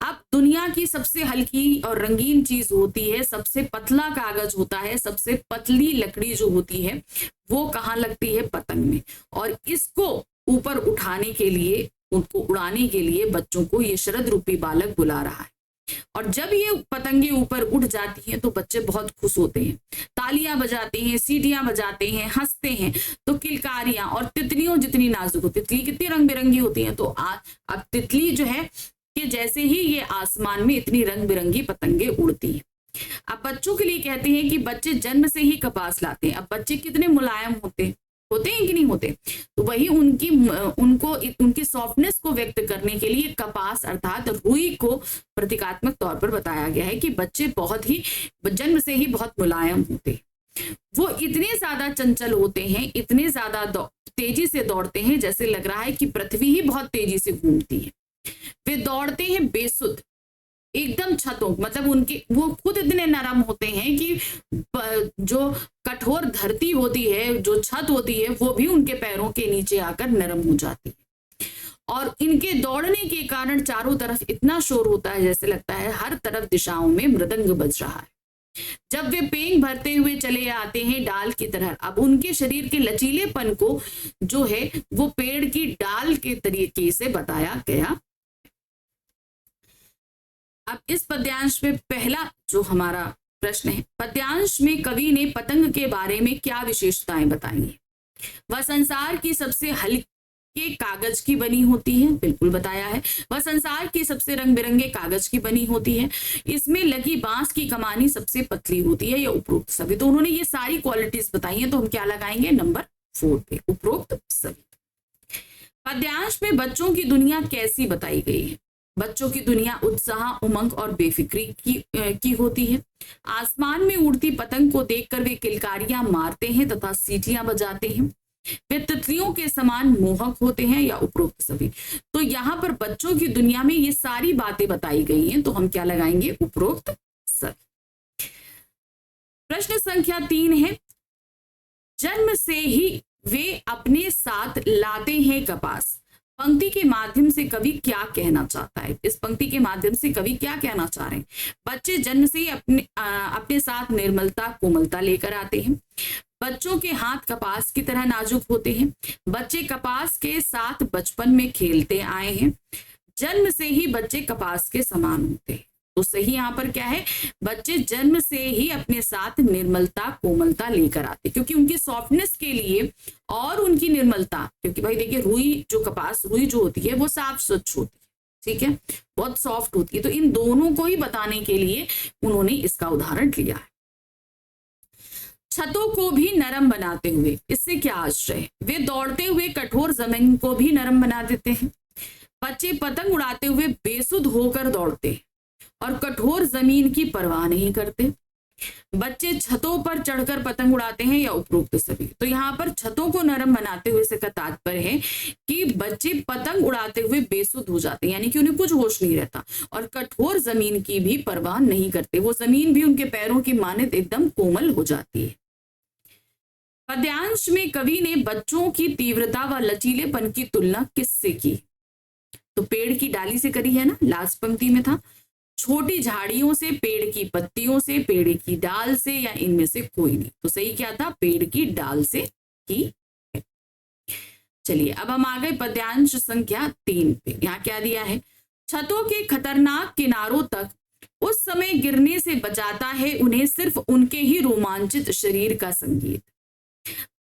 अब दुनिया की सबसे हल्की और रंगीन चीज होती है, सबसे पतला कागज होता है, सबसे पतली लकड़ी जो होती है वो कहाँ लगती है? पतंग में। और इसको ऊपर उठाने के लिए, उनको उड़ाने के लिए बच्चों को ये शरद रूपी बालक बुला रहा है। और जब ये पतंगे ऊपर उठ जाती हैं तो बच्चे बहुत खुश होते हैं, तालियां बजाते हैं, सीटियां बजाते हैं, हंसते हैं। तो किलकारियां और तितलियों जितनी नाजुक होती, तितली कितनी रंग बिरंगी होती है, तो अब तितली जो है कि जैसे ही ये आसमान में इतनी रंग बिरंगी पतंगे उड़ती हैं। अब बच्चों के लिए कहते हैं कि बच्चे जन्म से ही कपास लाते हैं। अब बच्चे कितने मुलायम होते हैं कि नहीं होते? तो वही उनकी सॉफ्टनेस को व्यक्त करने के लिए कपास अर्थात रुई को प्रतीकात्मक तौर पर बताया गया है कि बच्चे बहुत ही जन्म से ही बहुत मुलायम होते हैं। वो इतने ज्यादा चंचल होते हैं, इतने ज्यादा तेजी से दौड़ते हैं, जैसे लग रहा है कि पृथ्वी ही बहुत तेजी से घूमती है। वे दौड़ते हैं बेसुध एकदम छतों, मतलब उनके वो खुद इतने नरम होते हैं कि जो कठोर धरती होती है, जो छत होती है, वो भी उनके पैरों के नीचे आकर नरम हो जाती है। और इनके दौड़ने के कारण चारों तरफ इतना शोर होता है, जैसे लगता है हर तरफ दिशाओं में मृदंग बज रहा है। जब वे पेंग भरते हुए चले आते हैं डाल की तरह, अब उनके शरीर के लचीलेपन को जो है वो पेड़ की डाल के तरीके से बताया गया। अब इस पद्यांश में पहला जो हमारा प्रश्न है, पद्यांश में कवि ने पतंग के बारे में क्या विशेषताएं बताई हैं? वह संसार की सबसे हल्के कागज की बनी होती है, बिल्कुल बताया है। वह संसार के सबसे रंग बिरंगे कागज की बनी होती है। इसमें लगी बांस की कमानी सबसे पतली होती है, या उपरोक्त सभी। तो उन्होंने ये सारी क्वालिटीज बताई हैं, तो हम क्या लगाएंगे? नंबर 4 पे, उपरोक्त सभी। पद्यांश में बच्चों की दुनिया कैसी बताई गई है? बच्चों की दुनिया उत्साह, उमंग और बेफिक्री की होती है। आसमान में उड़ती पतंग को देखकर वे किलकारियां मारते हैं तथा सीटियां बजाते हैं। वे तितलियों के समान मोहक होते हैं, या उपरोक्त सभी। तो यहाँ पर बच्चों की दुनिया में ये सारी बातें बताई गई हैं, तो हम क्या लगाएंगे? उपरोक्त सभी। प्रश्न संख्या 3 है, जन्म से ही वे अपने साथ लाते हैं कपास। पंक्ति के माध्यम से कवि क्या कहना चाहता है? इस पंक्ति के माध्यम से कवि क्या कहना चाह रहे हैं? बच्चे जन्म से ही अपने साथ निर्मलता, कोमलता लेकर आते हैं। बच्चों के हाथ कपास की तरह नाजुक होते हैं। बच्चे कपास के साथ बचपन में खेलते आए हैं। जन्म से ही बच्चे कपास के समान होते हैं। तो सही यहाँ पर क्या है? बच्चे जन्म से ही अपने साथ निर्मलता, कोमलता लेकर आते, क्योंकि उनकी सॉफ्टनेस के लिए और उनकी निर्मलता, क्योंकि भाई देखिए रुई जो कपास रुई जो होती है वो साफ स्वच्छ होती है, ठीक है, बहुत सॉफ्ट होती है। तो इन दोनों को ही बताने के लिए उन्होंने इसका उदाहरण लिया है। छतों को भी नरम बनाते हुए, इससे क्या आश्चर्य है? वे दौड़ते हुए कठोर जमीन को भी नरम बना देते हैं। बच्चे पतंग उड़ाते हुए बेसुध होकर दौड़ते हैं और कठोर जमीन की परवाह नहीं करते। बच्चे छतों पर चढ़कर पतंग उड़ाते हैं, या उपरोक्त सभी। तो यहाँ पर छतों को नरम बनाते हुए से का तात्पर्य है कि बच्चे पतंग उड़ाते हुए बेसुध हो जाते हैं, यानी कि उन्हें कुछ होश नहीं रहता, और कठोर जमीन की भी परवाह नहीं करते। वो जमीन भी उनके पैरों की मानित एकदम कोमल हो जाती है। पद्यांश में कवि ने बच्चों की तीव्रता व लचीलेपन की तुलना किससे की? तो पेड़ की डाली से करी है ना, लास्ट पंक्ति में था। छोटी झाड़ियों से, पेड़ की पत्तियों से, पेड़ की डाल से, या इनमें से कोई नहीं। तो सही क्या था? पेड़ की डाल से की। चलिए अब हम आ गए पद्यांश संख्या 3 पे। यहाँ क्या दिया है? छतों के खतरनाक किनारों तक उस समय गिरने से बचाता है उन्हें सिर्फ उनके ही रोमांचित शरीर का संगीत।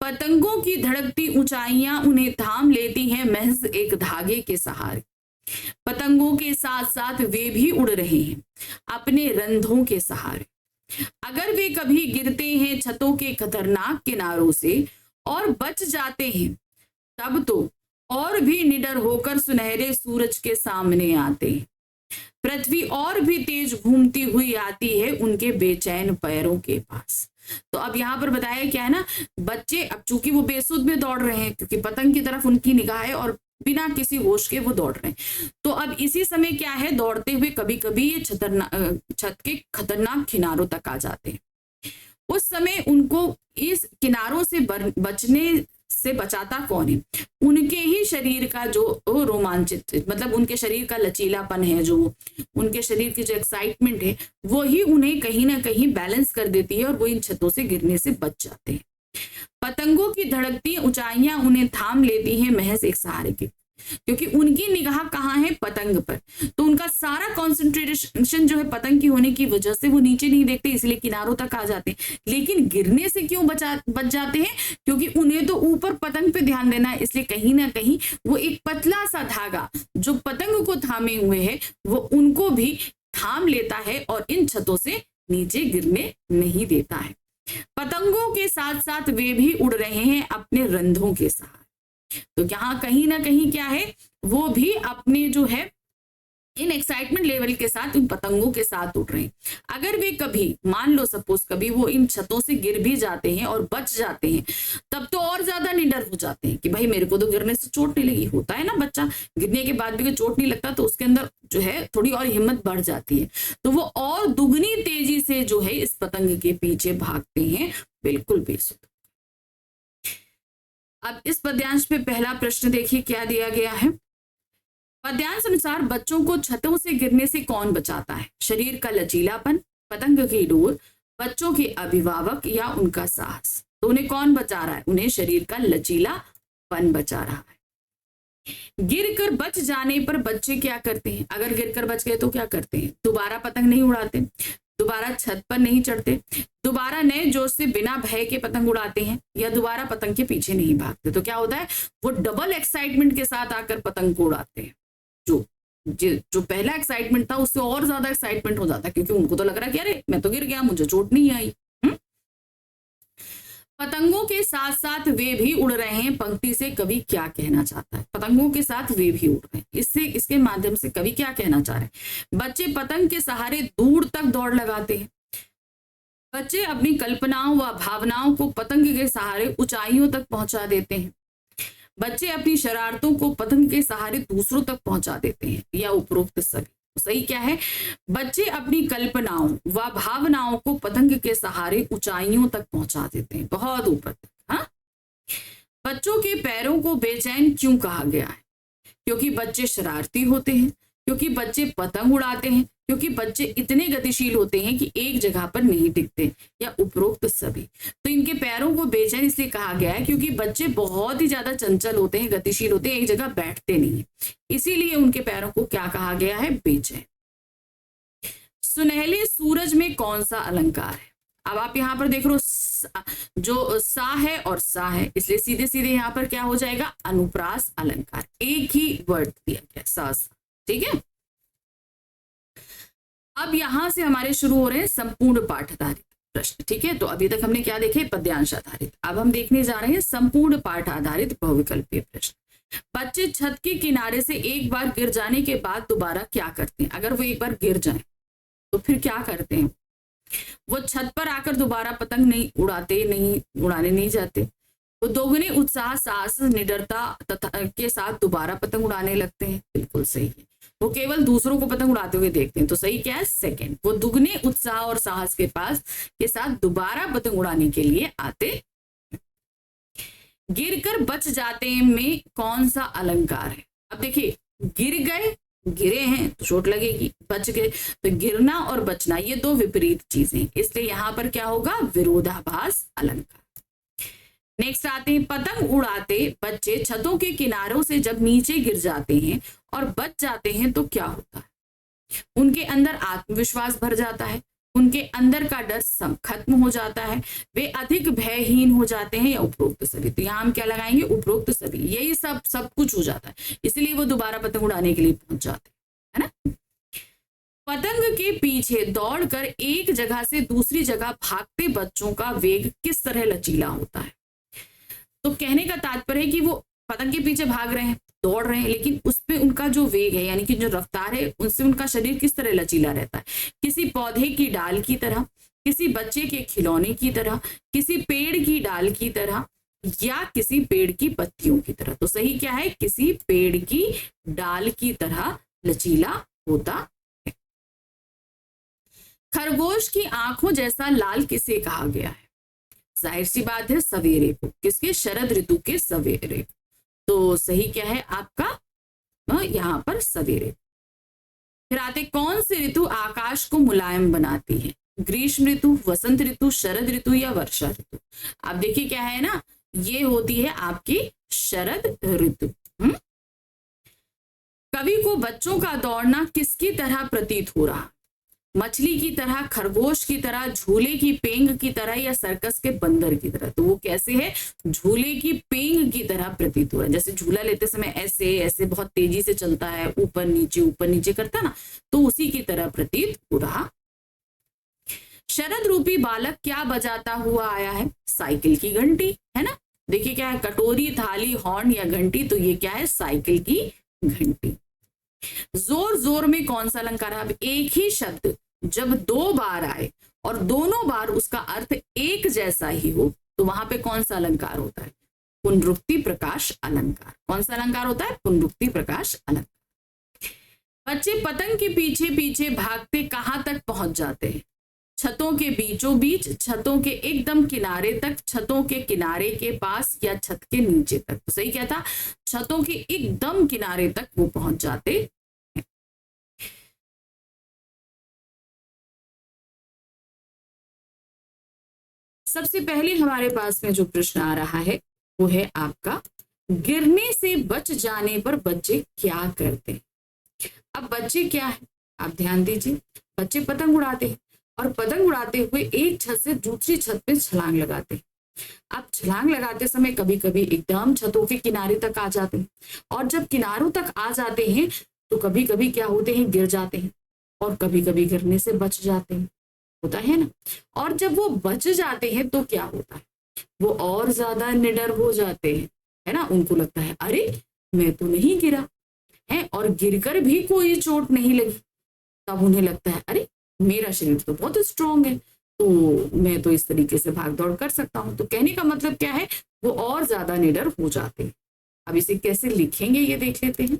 पतंगों की धड़कती ऊंचाइयां उन्हें थाम लेती हैं महज एक धागे के सहारे। पतंगों के साथ साथ वे भी उड़ रहे हैं अपने रंध्रों के सहारे। अगर वे कभी गिरते हैं छतों के खतरनाक किनारों से और बच जाते हैं, तब तो और भी निडर होकर सुनहरे सूरज के सामने आते हैं। पृथ्वी और भी तेज घूमती हुई आती है उनके बेचैन पैरों के पास। तो अब यहाँ पर बताया क्या है ना, बच्चे अब चूंकि वो बेसुध में दौड़ रहे हैं, क्योंकि पतंग की तरफ उनकी निगाह है और बिना किसी होश के वो दौड़ रहे हैं। तो अब इसी समय क्या है, दौड़ते हुए कभी कभी ये छत के खतरनाक किनारों तक आ जाते हैं। उस समय उनको इस किनारों से बचने से बचाता कौन है? उनके ही शरीर का जो रोमांचित, मतलब उनके शरीर का लचीलापन है, जो उनके शरीर की जो एक्साइटमेंट है, वो ही उन्हें कहीं ना कहीं बैलेंस कर देती है और वो इन छतों से गिरने से बच जाते हैं। पतंगों की धड़कती ऊंचाइयां उन्हें थाम लेती हैं महज एक सहारे के, क्योंकि उनकी निगाह कहाँ है? पतंग पर। तो उनका सारा कंसंट्रेशन जो है पतंग की होने की वजह से वो नीचे नहीं देखते, इसलिए किनारों तक आ जाते हैं। लेकिन गिरने से क्यों बच जाते हैं? क्योंकि उन्हें तो ऊपर पतंग पे ध्यान देना है, इसलिए कहीं ना कहीं वो एक पतला सा धागा जो पतंग को थामे हुए है वो उनको भी थाम लेता है और इन छतों से नीचे गिरने नहीं देता है। पतंगों के साथ साथ वे भी उड़ रहे हैं अपने रंध्रों के साथ। तो यहाँ कहीं ना कहीं क्या है, वो भी अपने जो है इन एक्साइटमेंट लेवल के साथ उन पतंगों के साथ उड़ रहे हैं। अगर वे कभी मान लो सपोज कभी वो इन छतों से गिर भी जाते हैं और बच जाते हैं, तब तो और ज्यादा निडर हो जाते हैं कि भाई मेरे को तो गिरने से चोट नहीं लगी। होता है ना बच्चा गिरने के बाद भी चोट नहीं लगता तो उसके अंदर जो है थोड़ी और हिम्मत बढ़ जाती है, तो वो और दुगनी तेजी से जो है इस पतंग के पीछे भागते हैं, बिल्कुल बेसुध। अब इस पद्यांश में पहला प्रश्न देखिए क्या दिया गया है। पद्यांश अनुसार बच्चों को छतों से गिरने से कौन बचाता है? शरीर का लचीलापन, पतंग की डोर, बच्चों के अभिभावक या उनका साहस। तो उन्हें कौन बचा रहा है? उन्हें शरीर का लचीलापन बचा रहा है। गिरकर बच जाने पर बच्चे क्या करते हैं? अगर गिरकर बच गए तो क्या करते हैं? दोबारा पतंग नहीं उड़ाते, दोबारा छत पर नहीं चढ़ते, दोबारा नए जोश से बिना भय के पतंग उड़ाते हैं, या दोबारा पतंग के पीछे नहीं भागते। तो क्या होता है? वो डबल एक्साइटमेंट के साथ आकर पतंग को उड़ाते हैं। जो पहला एक्साइटमेंट था उससे और ज्यादा एक्साइटमेंट हो जाता है, क्योंकि उनको तो लग रहा है कि अरे मैं तो गिर गया, मुझे चोट नहीं आई। पतंगों के साथ साथ वे भी उड़ रहे हैं पंक्ति से कवि क्या कहना चाहता है? पतंगों के साथ वे भी उड़ रहे हैं, इसके माध्यम से कवि क्या कहना चाह रहे हैं? बच्चे पतंग के सहारे दूर तक दौड़ लगाते हैं। बच्चे अपनी कल्पनाओं व भावनाओं को पतंग के सहारे ऊंचाइयों तक पहुंचा देते हैं। बच्चे अपनी शरारतों को पतंग के सहारे दूसरों तक पहुंचा देते हैं, या उपरोक्त सभी। सही क्या है? बच्चे अपनी कल्पनाओं व भावनाओं को पतंग के सहारे ऊंचाइयों तक पहुंचा देते हैं, बहुत ऊपर तक। हाँ, बच्चों के पैरों को बेचैन क्यों कहा गया है? क्योंकि बच्चे शरारती होते हैं, क्योंकि बच्चे पतंग उड़ाते हैं, क्योंकि बच्चे इतने गतिशील होते हैं कि एक जगह पर नहीं टिकते, या उपरोक्त सभी। तो इनके पैरों को बेचैन इसलिए कहा गया है क्योंकि बच्चे बहुत ही ज्यादा चंचल होते हैं, गतिशील होते हैं, एक जगह बैठते नहीं, इसीलिए उनके पैरों को क्या कहा गया है? बेचैन। सुनहले सूरज में कौन सा अलंकार है? अब आप यहाँ पर देख रहे हो जो सा है और सा है, इसलिए सीधे सीधे यहाँ पर क्या हो जाएगा? अनुप्रास अलंकार। एक ही वर्ड दिया गया, सा। ठीक है, अब यहां से हमारे शुरू हो रहे हैं संपूर्ण पाठ आधारित प्रश्न। ठीक है, तो अभी तक हमने क्या देखे? पद्यांश आधारित। अब हम देखने जा रहे हैं संपूर्ण पाठ आधारित बहुविकल्पीय प्रश्न। बच्चे छत के किनारे से एक बार गिर जाने के बाद दोबारा क्या करते हैं? अगर वो एक बार गिर जाए तो फिर क्या करते हैं? वो छत पर आकर दोबारा पतंग नहीं उड़ाते, नहीं उड़ाने नहीं जाते। वो दोगुने उत्साह, साहस, निडरता तथा के साथ दोबारा पतंग उड़ाने लगते हैं। बिल्कुल सही है, वो केवल दूसरों को पतंग उड़ाते हुए देखते हैं। तो सही क्या है? सेकंड। वो दुगने उत्साह और साहस के साथ दोबारा पतंग उड़ाने के लिए आते। गिरकर बच जाते में कौन सा अलंकार है? अब देखिए, गिर गए, गिरे हैं तो चोट लगेगी, बच गए तो गिरना और बचना ये दो विपरीत चीजें, इसलिए यहां पर क्या होगा? विरोधाभास अलंकार। नेक्स्ट आते हैं, पतंग उड़ाते बच्चे छतों के किनारों से जब नीचे गिर जाते हैं और बच जाते हैं तो क्या होता है? उनके अंदर आत्मविश्वास भर जाता है, उनके अंदर का डर सब खत्म हो जाता है, वे अधिक भयहीन हो जाते हैं, या उपरोक्त सभी। तो यहाँ हम क्या लगाएंगे? उपरोक्त सभी। यही सब कुछ हो जाता है, इसलिए वो दोबारा पतंग उड़ाने के लिए पहुंच जाते हैं, है ना। पतंग के पीछे दौड़कर एक जगह से दूसरी जगह भागते बच्चों का वेग किस तरह लचीला होता है? तो कहने का तात्पर्य है कि वो पतंग के पीछे भाग रहे हैं, दौड़ रहे हैं, लेकिन उसपे उनका जो वेग है यानी कि जो रफ्तार है, उनसे उनका शरीर किस तरह लचीला रहता है? किसी पौधे की डाल की तरह, किसी बच्चे के खिलौने की तरह, किसी पेड़ की डाल की तरह, या किसी पेड़ की पत्तियों की तरह। तो सही क्या है? किसी पेड़ की डाल की तरह लचीला होता है। खरगोश की आंखों जैसा लाल किसे कहा गया है? जाहिर सी बात है सवेरे को। किसके? शरद ऋतु के सवेरे। तो सही क्या है आपका? यहां पर सवेरे। फिर आते, कौन सी ऋतु आकाश को मुलायम बनाती है? ग्रीष्म ऋतु, वसंत ऋतु, शरद ऋतु या वर्षा ऋतु? आप देखिए क्या है ना, ये होती है आपकी शरद ऋतु। कवि को बच्चों का दौड़ना किसकी तरह प्रतीत हो रहा? मछली की तरह, खरगोश की तरह, झूले की पेंग की तरह, या सर्कस के बंदर की तरह? तो वो कैसे है? झूले की पेंग की तरह प्रतीत हो रहा है। जैसे झूला लेते समय ऐसे ऐसे बहुत तेजी से चलता है, ऊपर नीचे करता ना, तो उसी की तरह प्रतीत हो रहा। शरद रूपी बालक क्या बजाता हुआ आया है? साइकिल की घंटी, है ना। देखिए क्या है? कटोरी, थाली, हॉर्न या घंटी? तो ये क्या है? साइकिल की घंटी। जोर जोर में कौन सा अलंकार है? अब एक ही शब्द जब दो बार आए और दोनों बार उसका अर्थ एक जैसा ही हो तो वहां पे कौन सा अलंकार होता है? पुनरुक्ति प्रकाश अलंकार। कौन सा अलंकार होता है? पुनरुक्ति प्रकाश अलंकार। बच्चे पतंग के पीछे पीछे भागते कहां तक पहुंच जाते हैं? छतों के बीचों बीच, छतों के एकदम किनारे तक, छतों के किनारे के पास या छत के नीचे तक। तो सही क्या था? छतों के एकदम किनारे तक वो पहुंच जाते हैं। सबसे पहले हमारे पास में जो प्रश्न आ रहा है वो है आपका, गिरने से बच जाने पर बच्चे क्या करते हैं? अब बच्चे क्या है, आप ध्यान दीजिए। बच्चे पतंग उड़ाते हैं और पतंग उड़ाते हुए एक छत से दूसरी छत पे छलांग लगाते हैं। अब छलांग लगाते समय कभी कभी एकदम छतों के किनारे तक आ जाते हैं और जब किनारों तक आ जाते हैं तो कभी कभी क्या होते हैं, गिर जाते हैं और कभी कभी गिरने से बच जाते हैं, होता है ना। और जब वो बच जाते हैं तो क्या होता है, वो और ज्यादा निडर हो जाते हैं, है ना। उनको लगता है अरे मैं तो नहीं गिरा है और गिरकर भी कोई चोट नहीं लगी। तब उन्हें लगता है अरे मेरा शरीर तो बहुत स्ट्रांग है, तो मैं तो इस तरीके से भाग दौड़ कर सकता हूं। तो कहने का मतलब क्या है, वो और ज्यादा निडर हो जाते हैं। अब इसे कैसे लिखेंगे ये देख लेते हैं।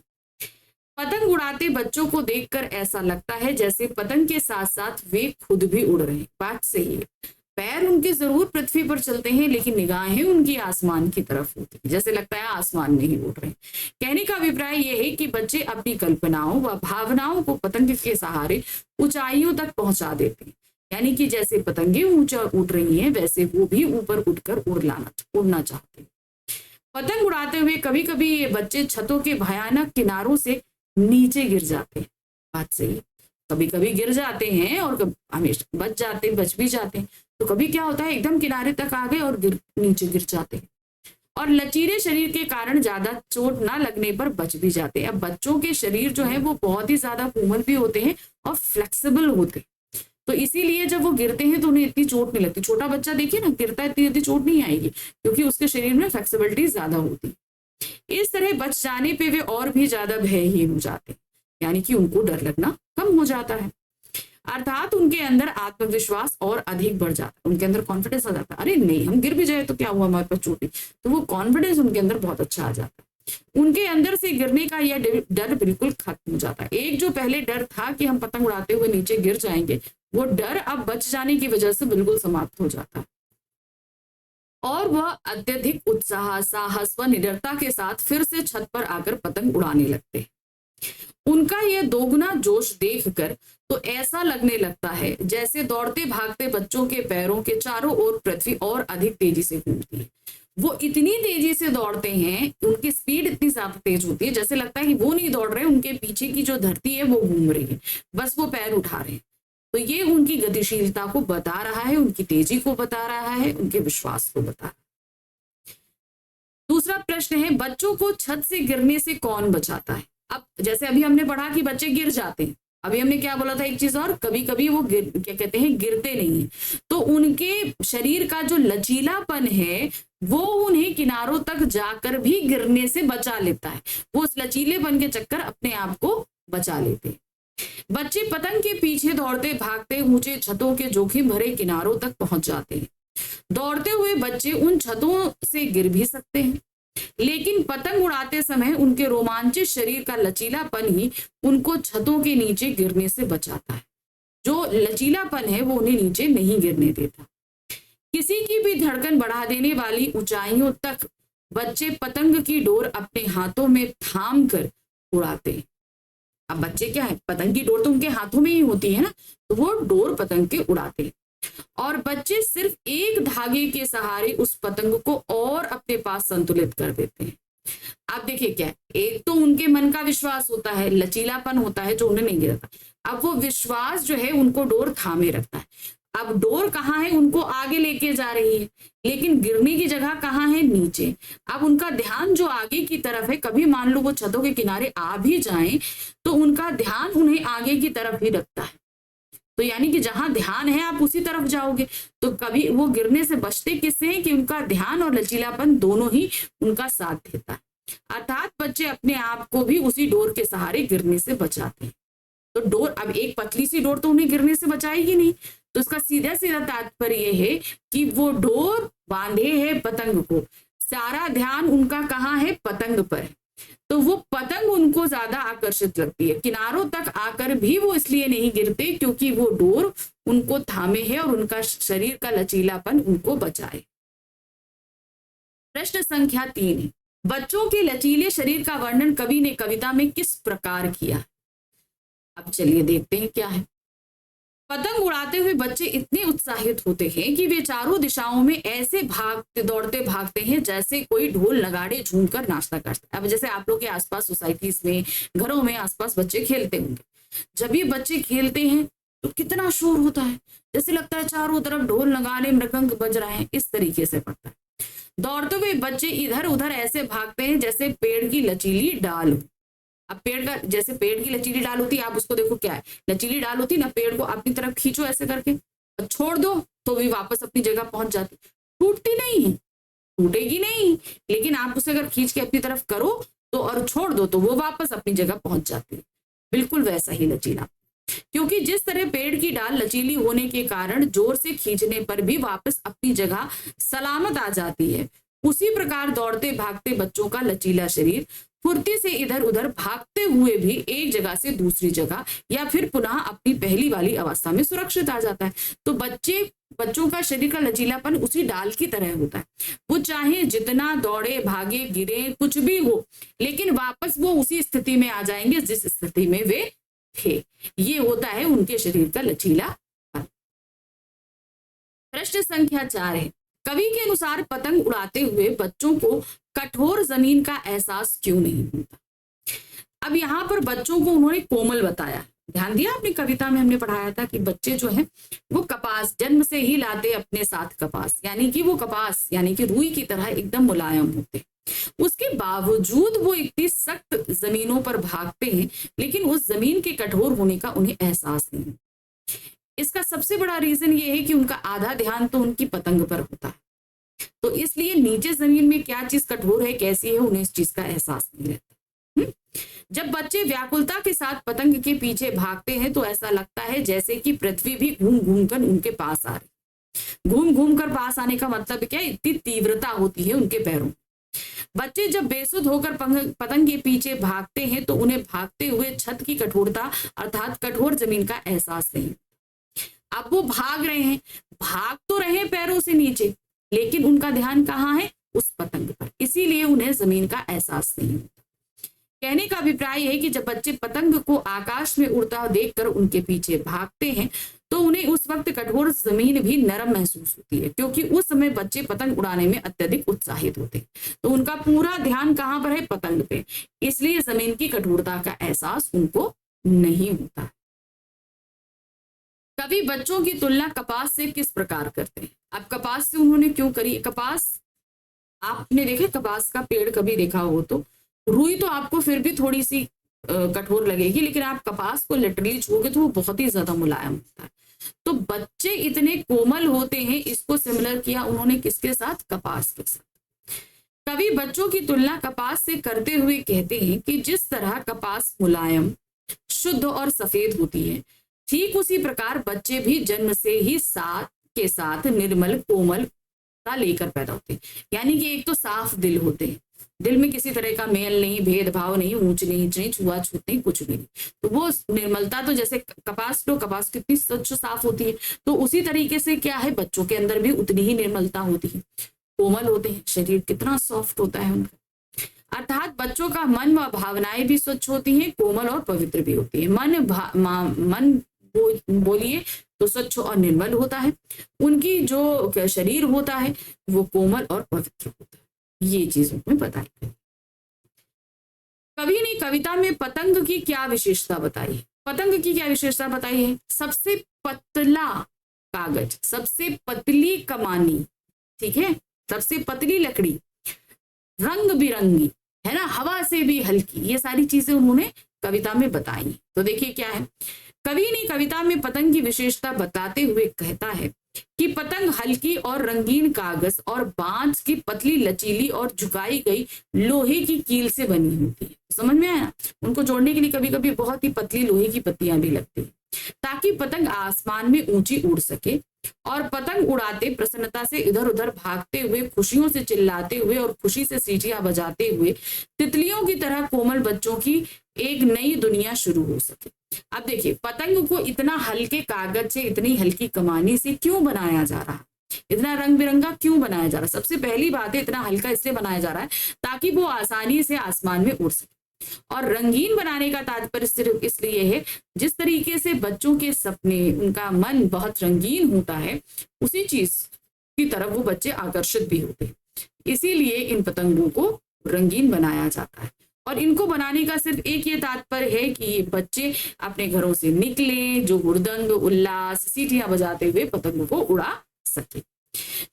पतंग उड़ाते बच्चों को देखकर ऐसा लगता है जैसे पतंग के साथ साथ वे खुद भी उड़ रहे हैं। बात सही है, पैर उनके जरूर पृथ्वी पर चलते हैं लेकिन निगाहें उनकी आसमान की तरफ होती है, जैसे लगता है आसमान में ही उड़ रहे हैं। कहने का अभिप्राय यह है कि बच्चे अपनी कल्पनाओं व भावनाओं को पतंग के सहारे ऊंचाइयों तक पहुंचा देते हैं। यानी कि जैसे पतंगे ऊंचा उड़ रही हैं वैसे वो भी ऊपर उठकर उड़ना चाहते हैं। पतंग उड़ाते हुए कभी कभी ये बच्चे छतों के भयानक किनारों से नीचे गिर जाते हैं। बात सही, कभी कभी गिर जाते हैं और हमेशा बच भी जाते हैं। तो कभी क्या होता है, एकदम किनारे तक आ गए और नीचे गिर जाते हैं और लचीले शरीर के कारण ज्यादा चोट ना लगने पर बच भी जाते हैं। अब बच्चों के शरीर जो है वो बहुत ही ज्यादा कोमल भी होते हैं और फ्लेक्सिबल होते हैं, तो इसीलिए जब वो गिरते हैं तो उन्हें इतनी चोट नहीं लगती। छोटा बच्चा देखिए ना, गिरता है इतनी इतनी चोट नहीं आएगी क्योंकि उसके शरीर में फ्लेक्सिबिलिटी ज्यादा होती है। इस तरह बच जाने पे वे और भी ज्यादा भयहीन हो जाते हैं, यानी कि उनको डर लगना कम हो जाता है, अर्थात उनके अंदर आत्मविश्वास और अधिक बढ़ जाता है। उनके अंदर कॉन्फिडेंस आ जाता है, अरे नहीं हम गिर भी जाए तो क्या हुआ, हमारे पास चोट, तो वो कॉन्फिडेंस उनके अंदर बहुत अच्छा आ जाता है। उनके अंदर से गिरने का यह डर बिल्कुल खत्म हो जाता है। एक जो पहले डर था कि हम पतंग उड़ाते हुए नीचे गिर जाएंगे, वो डर अब बच जाने की वजह से बिल्कुल समाप्त हो जाता है और वह अत्यधिक उत्साह, साहस व निडरता के साथ फिर से छत पर आकर पतंग उड़ाने लगते हैं। उनका यह दोगुना जोश देखकर तो ऐसा लगने लगता है जैसे दौड़ते भागते बच्चों के पैरों के चारों ओर पृथ्वी और अधिक तेजी से घूमती है। वो इतनी तेजी से दौड़ते हैं, उनकी स्पीड इतनी ज्यादा तेज होती है, जैसे लगता है कि वो नहीं दौड़ रहे, उनके पीछे की जो धरती है वो घूम रही है, बस वो पैर उठा रहे हैं। तो ये उनकी गतिशीलता को बता रहा है, उनकी तेजी को बता रहा है, उनके विश्वास को बता रहा है। दूसरा प्रश्न है, बच्चों को छत से गिरने से कौन बचाता है? अब जैसे अभी हमने पढ़ा कि बच्चे गिर जाते हैं, अभी हमने क्या बोला था एक चीज और, कभी कभी वो क्या कहते हैं, गिरते नहीं है। तो उनके शरीर का जो लचीलापन है वो उन्हें किनारों तक जाकर भी गिरने से बचा लेता है। वो उस लचीलेपन के चक्कर अपने आप को बचा लेते हैं। बच्चे पतंग के पीछे दौड़ते भागते ऊंचे छतों के जोखिम भरे किनारों तक पहुंच जाते हैं। दौड़ते हुए बच्चे उन छतों से गिर भी सकते हैं, लेकिन पतंग उड़ाते समय उनके रोमांचित शरीर का लचीलापन ही उनको छतों के नीचे गिरने से बचाता है। जो लचीलापन है वो उन्हें नीचे नहीं गिरने देता। किसी की भी धड़कन बढ़ा देने वाली ऊंचाइयों तक बच्चे पतंग की डोर अपने हाथों में थाम कर उड़ाते हैं। अब बच्चे क्या है, पतंग की डोर तो उनके हाथों में ही होती है ना, तो वो डोर पतंग के उड़ाते हैं और बच्चे सिर्फ एक धागे के सहारे उस पतंग को और अपने पास संतुलित कर देते हैं। आप देखिए क्या है, एक तो उनके मन का विश्वास होता है, लचीलापन होता है जो उन्हें नहीं गिरता। अब वो विश्वास जो है उनको डोर थामे रखता है। अब डोर कहाँ है, उनको आगे लेके जा रही है, लेकिन गिरने की जगह कहाँ है, नीचे। अब उनका ध्यान जो आगे की तरफ है, कभी मान लो वो छतों के किनारे आ भी जाएं तो उनका ध्यान उन्हें आगे की तरफ ही रखता है। तो यानी कि जहां ध्यान है आप उसी तरफ जाओगे। तो कभी वो गिरने से बचते किससे हैं कि उनका ध्यान और लचीलापन दोनों ही उनका साथ देता है। अर्थात बच्चे अपने आप को भी उसी डोर के सहारे गिरने से बचाते हैं। तो डोर, अब एक पतली सी डोर तो उन्हें गिरने से बचाएगी नहीं, तो इसका सीधा सीधा तात्पर्य है कि वो डोर बांधे है पतंग को, सारा ध्यान उनका कहाँ है, पतंग पर है। तो वो पतंग उनको ज्यादा आकर्षित लगती है, किनारों तक आकर भी वो इसलिए नहीं गिरते क्योंकि वो डोर उनको थामे है और उनका शरीर का लचीलापन उनको बचाए। प्रश्न संख्या 3 है, बच्चों के लचीले शरीर का वर्णन कवि ने कविता में किस प्रकार किया। अब चलिए देखते हैं क्या है। पतंग उड़ाते हुए बच्चे इतने उत्साहित होते हैं कि वे चारों दिशाओं में ऐसे भागते दौड़ते भागते हैं जैसे कोई ढोल नगाड़े झूमकर नाचता करता। अब जैसे आप लोग के आसपास सोसाइटीज में, घरों में आसपास बच्चे खेलते होंगे, जब ये बच्चे खेलते हैं तो कितना शोर होता है, जैसे लगता है चारों तरफ ढोल नगाड़े मृदंग बज रहे हैं, इस तरीके से पड़ता है। दौड़ते हुए बच्चे इधर उधर ऐसे भागते हैं जैसे पेड़ की लचीली डाल। अब पेड़ का, जैसे पेड़ की लचीली डाल होती है, आप उसको देखो क्या है, लचीली डाल होती है ना, पेड़ को अपनी तरफ खींचो ऐसे करके और छोड़ दो तो भी वापस अपनी जगह पहुंच जाती, टूटती नहीं है, टूटेगी नहीं, लेकिन आप उसे अगर खींच के अपनी तरफ करो तो और छोड़ दो तो वो वापस अपनी जगह पहुंच जाती है। बिल्कुल वैसा ही लचीला, क्योंकि जिस तरह पेड़ की डाल लचीली होने के कारण जोर से खींचने पर भी वापस अपनी जगह सलामत आ जाती है, उसी प्रकार दौड़ते भागते बच्चों का लचीला शरीर फुर्ती से इधर उधर भागते हुए भी एक जगह से दूसरी जगह या फिर पुनः अपनी पहली वाली अवस्था में सुरक्षित आ जाता है। तो बच्चों का शरीर का लचीलापन उसी डाल की तरह होता है, वो चाहे जितना दौड़े भागे गिरे कुछ भी हो, लेकिन वापस वो उसी स्थिति में आ जाएंगे जिस स्थिति में वे थे। ये होता है उनके शरीर का लचीलापन। प्रश्न संख्या 4 है, कवि के अनुसार पतंग उड़ाते हुए बच्चों को कठोर जमीन का एहसास क्यों नहीं होता। अब यहाँ पर बच्चों को उन्होंने कोमल बताया, ध्यान दिया आपने, कविता में हमने पढ़ाया था कि बच्चे जो है वो कपास जन्म से ही लाते अपने साथ कपास, यानी कि वो कपास यानी कि रुई की तरह एकदम मुलायम होते, उसके बावजूद वो इतनी सख्त जमीनों पर भागते हैं लेकिन उस जमीन के कठोर होने का उन्हें एहसास नहीं। इसका सबसे बड़ा रीजन ये है कि उनका आधा ध्यान तो उनकी पतंग पर होता है, तो इसलिए नीचे जमीन में क्या चीज कठोर है कैसी है उन्हें इस चीज का एहसास नहीं रहता। जब बच्चे व्याकुलता के साथ पतंग के पीछे भागते हैं तो ऐसा लगता है जैसे कि पृथ्वी भी घूम घूम कर उनके पास आ रही। घूम घूम कर पास आने का मतलब क्या, इतनी तीव्रता होती है उनके पैरों। बच्चे जब बेसुध होकर पतंग के पीछे भागते हैं तो उन्हें भागते हुए छत की कठोरता अर्थात कठोर जमीन का एहसास नहीं। अब वो भाग रहे हैं, भाग तो रहे पैरों से नीचे, लेकिन उनका ध्यान कहाँ है, उस पतंग पर, इसीलिए उन्हें जमीन का एहसास नहीं होता। कहने का अभिप्राय है कि जब बच्चे पतंग को आकाश में उड़ता देखकर उनके पीछे भागते हैं तो उन्हें उस वक्त कठोर जमीन भी नरम महसूस होती है, क्योंकि उस समय बच्चे पतंग उड़ाने में अत्यधिक उत्साहित होते हैं, तो उनका पूरा ध्यान कहाँ पर है, पतंग पे, इसलिए जमीन की कठोरता का एहसास उनको नहीं होता। कवि बच्चों की तुलना कपास से किस प्रकार करते हैं। अब कपास से उन्होंने क्यों करी, कपास आपने देखे, कपास का पेड़ कभी देखा हो तो रुई तो आपको फिर भी थोड़ी सी कठोर लगेगी, लेकिन आप कपास को लिटरली छूओगे तो वो बहुत ही ज्यादा मुलायम होता है। तो बच्चे इतने कोमल होते हैं, इसको सिमिलर किया उन्होंने किसके साथ, कपास के साथ। कवि बच्चों की तुलना कपास से करते हुए कहते हैं कि जिस तरह कपास मुलायम, शुद्ध और सफेद होती है, ठीक उसी प्रकार बच्चे भी जन्म से ही साथ के साथ निर्मल कोमलता लेकर पैदा होते हैं। यानी कि एक तो साफ दिल होते हैं, दिल में किसी तरह का मेल नहीं, भेदभाव नहीं, ऊंच नीच नहीं, छुआछूत नहीं, कुछ भी नहीं, तो वो निर्मलता, तो जैसे कपास लो, कपास कितनी स्वच्छ साफ होती है, तो उसी तरीके से क्या है, बच्चों के अंदर भी उतनी ही निर्मलता होती है, कोमल होते हैं, शरीर कितना सॉफ्ट होता है उनका। अर्थात बच्चों का मन व भावनाएं भी स्वच्छ होती हैं, कोमल और पवित्र भी होती है। मन बोलिए तो स्वच्छ और निर्मल होता है, उनकी जो शरीर होता है वो कोमल और पवित्र होता है। ये चीज उसमें बताई। कवि ने कविता में पतंग की क्या विशेषता बताई है, पतंग की क्या विशेषता बताई है, सबसे पतला कागज, सबसे पतली कमानी, ठीक है, सबसे पतली लकड़ी, रंग बिरंगी, है ना, हवा से भी हल्की, ये सारी चीजें उन्होंने कविता में बताई। तो देखिए क्या है, कवि ने कविता में पतंग की विशेषता बताते हुए कहता है कि पतंग हल्की और रंगीन कागज और बांस की पतली लचीली और झुकाई गई लोहे की कील से बनी होती है। समझ में आया? उनको जोड़ने के लिए कभी कभी बहुत ही पतली लोहे की पत्तियां भी लगती है, ताकि पतंग आसमान में ऊंची उड़ सके। और पतंग उड़ाते प्रसन्नता से इधर उधर भागते हुए, खुशियों से चिल्लाते हुए और खुशी से सीटियां बजाते हुए तितलियों की तरह कोमल बच्चों की एक नई दुनिया शुरू हो सके। अब देखिए, पतंग को इतना हल्के कागज से, इतनी हल्की कमानी से क्यों बनाया जा रहा है, इतना रंग बिरंगा क्यों बनाया जा रहा है? सबसे पहली बात है, इतना हल्का इसलिए बनाया जा रहा है ताकि वो आसानी से आसमान में उड़ सके। और रंगीन बनाने का तात्पर्य सिर्फ इसलिए है, जिस तरीके से बच्चों के सपने, उनका मन बहुत रंगीन होता है, उसी चीज की तरफ वो बच्चे आकर्षित भी होते हैं। इसीलिए इन पतंगों को रंगीन बनाया जाता है। और इनको बनाने का सिर्फ एक ये तात्पर्य है कि ये बच्चे अपने घरों से निकले, जो हुड़दंग उल्लास सीटियां बजाते हुए पतंगों को उड़ा सके।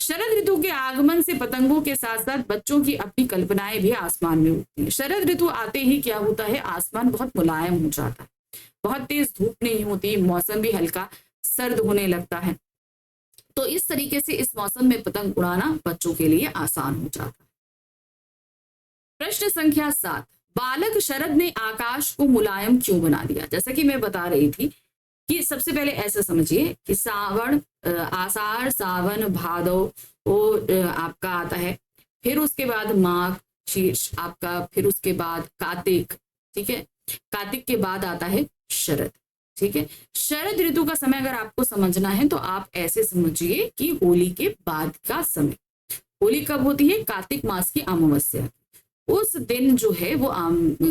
शरद ऋतु के आगमन से पतंगों के साथ साथ बच्चों की अपनी कल्पनाएं भी आसमान में उठती है। शरद ऋतु आते ही क्या होता है, आसमान बहुत मुलायम हो जाता है, बहुत तेज धूप नहीं होती, मौसम भी हल्का सर्द होने लगता है। तो इस तरीके से इस मौसम में पतंग उड़ाना बच्चों के लिए आसान हो जाता है। प्रश्न संख्या 7, बालक शरद ने आकाश को मुलायम क्यों बना दिया? जैसा कि मैं बता रही थी कि सबसे पहले ऐसा समझिए कि सावन, आषाढ़, सावन, भादव वो आपका आता है, फिर उसके बाद माघ शीर्ष आपका, फिर उसके बाद कार्तिक, ठीक है, कार्तिक के बाद आता है शरद, ठीक है। शरद ऋतु का समय अगर आपको समझना है तो आप ऐसे समझिए कि होली के बाद का समय। होली कब होती है? कार्तिक मास की अमावस्या, उस दिन जो है वो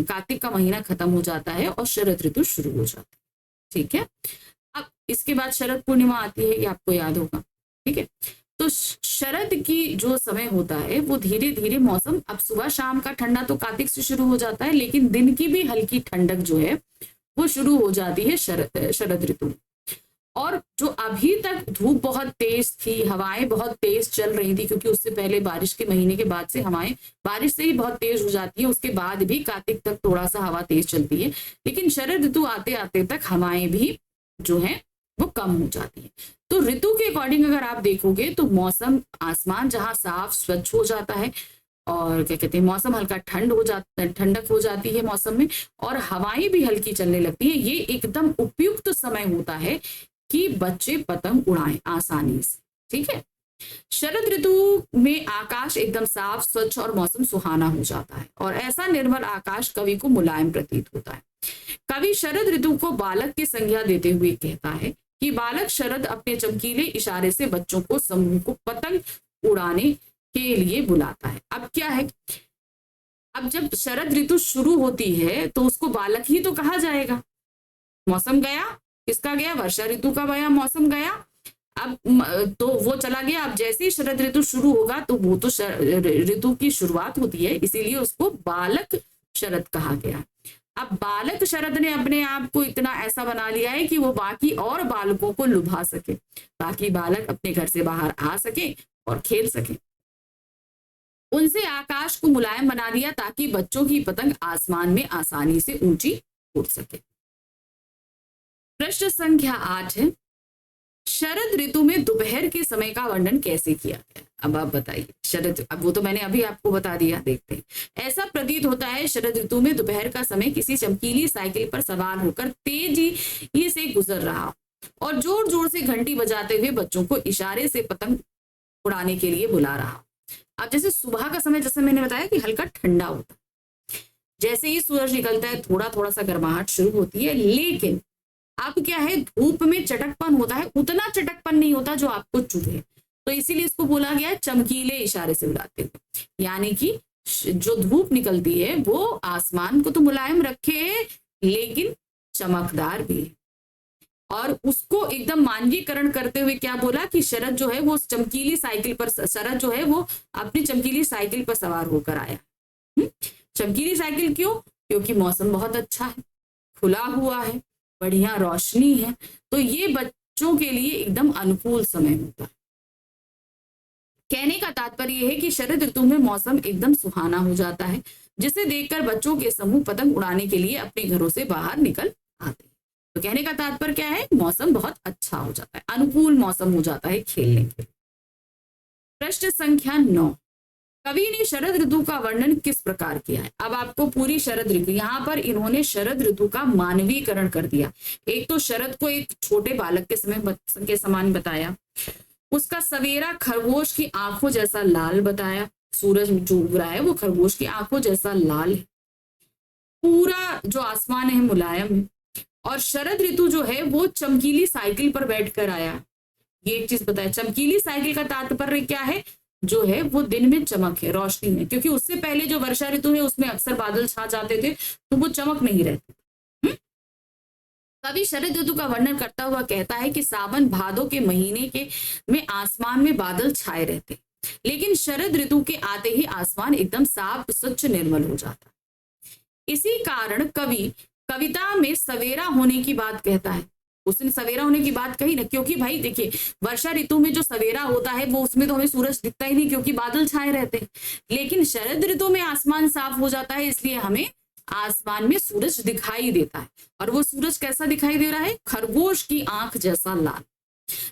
कार्तिक का महीना खत्म हो जाता है और शरद ऋतु शुरू हो जाती है, ठीक है। अब इसके बाद शरद पूर्णिमा आती है, ये आपको याद होगा, ठीक है। तो शरद की जो समय होता है वो धीरे धीरे मौसम, अब सुबह शाम का ठंडा तो कार्तिक से शुरू हो जाता है, लेकिन दिन की भी हल्की ठंडक जो है वो शुरू हो जाती है शरद ऋतु। और जो अभी तक धूप बहुत तेज थी, हवाएं बहुत तेज चल रही थी, क्योंकि उससे पहले बारिश के महीने के बाद से हवाएं बारिश से ही बहुत तेज हो जाती है, उसके बाद भी कार्तिक तक थोड़ा सा हवा तेज चलती है, लेकिन शरद ऋतु आते आते तक हवाएं भी जो है वो कम हो जाती है। तो ऋतु के अकॉर्डिंग अगर आप देखोगे तो मौसम, आसमान जहाँ साफ स्वच्छ हो जाता है और क्या कहते हैं, मौसम हल्का ठंडक हो जाती है मौसम में, और हवाएं भी हल्की चलने लगती है, ये एकदम उपयुक्त समय होता है कि बच्चे पतंग उड़ाएं आसानी से, ठीक है। शरद ऋतु में आकाश एकदम साफ स्वच्छ और मौसम सुहाना हो जाता है, और ऐसा निर्मल आकाश कवि को मुलायम प्रतीत होता है। कवि शरद ऋतु को बालक की संज्ञा देते हुए कहता है कि बालक शरद अपने चमकीले इशारे से बच्चों को समूह को पतंग उड़ाने के लिए बुलाता है। अब क्या है, अब जब शरद ऋतु शुरू होती है तो उसको बालक ही तो कहा जाएगा। मौसम गया, किसका गया? वर्षा ऋतु का गया, मौसम गया, अब तो वो चला गया। अब जैसे ही शरद ऋतु शुरू होगा तो वो तो ऋतु की शुरुआत होती है, इसीलिए उसको बालक शरद कहा गया। अब बालक शरद ने अपने आप को इतना ऐसा बना लिया है कि वो बाकी और बालकों को लुभा सके, बाकी बालक अपने घर से बाहर आ सके और खेल सके। उनसे आकाश को मुलायम बना दिया ताकि बच्चों की पतंग आसमान में आसानी से ऊंची उड़ सके। प्रश्न संख्या 8 है, शरद ऋतु में दोपहर के समय का वर्णन कैसे किया गया? अब आप बताइए। शरद, अब वो तो मैंने अभी आपको बता दिया, देखते हैं। ऐसा प्रतीत होता है शरद ऋतु में दोपहर का समय किसी चमकीली साइकिल पर सवार होकर तेजी से गुजर रहा और जोर जोर से घंटी बजाते हुए बच्चों को इशारे से पतंग उड़ाने के लिए बुला रहा। अब जैसे सुबह का समय, जैसे मैंने बताया कि हल्का ठंडा होता है, जैसे ही सूरज निकलता है थोड़ा थोड़ा सा गर्माहट शुरू होती है, लेकिन अब क्या है, धूप में चटकपन होता है, उतना चटकपन नहीं होता जो आपको चुभे, तो इसीलिए इसको बोला गया है चमकीले इशारे से बुलाते हुए। यानी कि जो धूप निकलती है वो आसमान को तो मुलायम रखे लेकिन चमकदार भी है, और उसको एकदम मानवीकरण करते हुए क्या बोला कि शरद जो है वो चमकीली साइकिल पर, शरद जो है वो अपनी चमकीली साइकिल पर सवार होकर आया। चमकीली साइकिल क्यों? क्योंकि मौसम बहुत अच्छा है, खुला हुआ है, बढ़िया रोशनी है, तो ये बच्चों के लिए एकदम अनुकूल समय होता है। कहने का तात्पर्य है कि शरद ऋतु में मौसम एकदम सुहाना हो जाता है, जिसे देखकर बच्चों के समूह पतंग उड़ाने के लिए अपने घरों से बाहर निकल आते हैं। तो कहने का तात्पर्य क्या है, मौसम बहुत अच्छा हो जाता है, अनुकूल मौसम हो जाता है खेलने के लिए। प्रश्न संख्या 9, कवि ने शरद ऋतु का वर्णन किस प्रकार किया है। अब आपको पूरी शरद ऋतु, यहाँ पर इन्होंने शरद ऋतु का मानवीकरण कर दिया। एक तो शरद को एक छोटे बालक के समय के समान बताया, उसका सवेरा खरगोश की आंखों जैसा लाल बताया, सूरज जो उग रहा है वो खरगोश की आंखों जैसा लाल है, पूरा जो आसमान है मुलायम है, और शरद ऋतु जो है वो चमकीली साइकिल पर बैठकर आया। ये एक चीज बताया, चमकीली साइकिल का तात्पर्य क्या है, जो है वो दिन में चमक है, रोशनी है, क्योंकि उससे पहले जो वर्षा ऋतु है उसमें अक्सर बादल छा जाते थे तो वो चमक नहीं रहती। कवि शरद ऋतु का वर्णन करता हुआ कहता है कि सावन भादो के महीने के में आसमान में बादल छाए रहते, लेकिन शरद ऋतु के आते ही आसमान एकदम साफ स्वच्छ निर्मल हो जाता। इसी कारण कवि कविता में सवेरा होने की बात कहता है। उसने सवेरा होने की बात कही ना, क्योंकि भाई देखिए वर्षा ऋतु में जो सवेरा होता है वो उसमें तो हमें सूरज दिखता ही नहीं क्योंकि बादल छाए रहते हैं, लेकिन शरद ऋतु में आसमान साफ हो जाता है, इसलिए हमें आसमान में सूरज दिखाई देता है। और वो सूरज कैसा दिखाई दे रहा है, खरगोश की आंख जैसा लाल।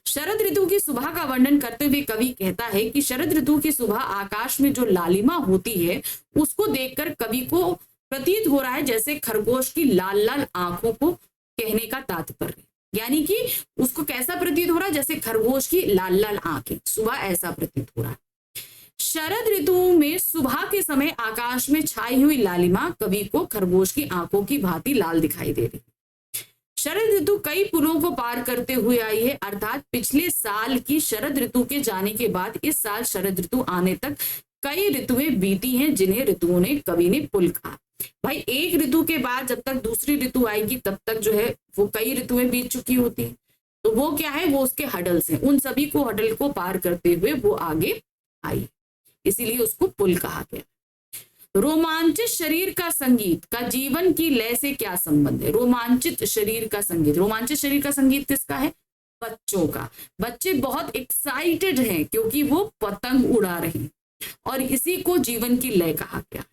शरद ऋतु की सुबह का वर्णन करते हुए कवि कहता है कि शरद ऋतु की सुबह आकाश में जो लालिमा होती है उसको देखकर कवि को प्रतीत हो रहा है जैसे खरगोश की लाल लाल आंखों को कहने का तात्पर्य, यानी कि उसको कैसा प्रतीत हो रहा है, जैसे खरगोश की लाल लाल आंखें, सुबह ऐसा प्रतीत हो रहा है। शरद ऋतु में सुबह के समय आकाश में छाई हुई लालिमा कवि को खरगोश की आंखों की भांति लाल दिखाई दे रही। शरद ऋतु कई पुलों को पार करते हुए आई है, अर्थात पिछले साल की शरद ऋतु के जाने के बाद इस साल शरद ऋतु आने तक कई ऋतुएं बीती हैं, जिन्हें ऋतुओं ने कवि ने पुल कहा। भाई एक ऋतु के बाद जब तक दूसरी ऋतु आएगी तब तक जो है वो कई ऋतुएं बीत चुकी होती हैं, तो वो क्या है, वो उसके हडल्स हैं, उन सभी को हडल को पार करते हुए वो आगे आई, इसीलिए उसको पुल कहा गया। रोमांचित शरीर का संगीत का जीवन की लय से क्या संबंध है। रोमांचित शरीर का संगीत, रोमांचित शरीर का संगीत किसका है, बच्चों का। बच्चे बहुत एक्साइटेड हैं क्योंकि वो पतंग उड़ा रहे हैं, और इसी को जीवन की लय कहा गया।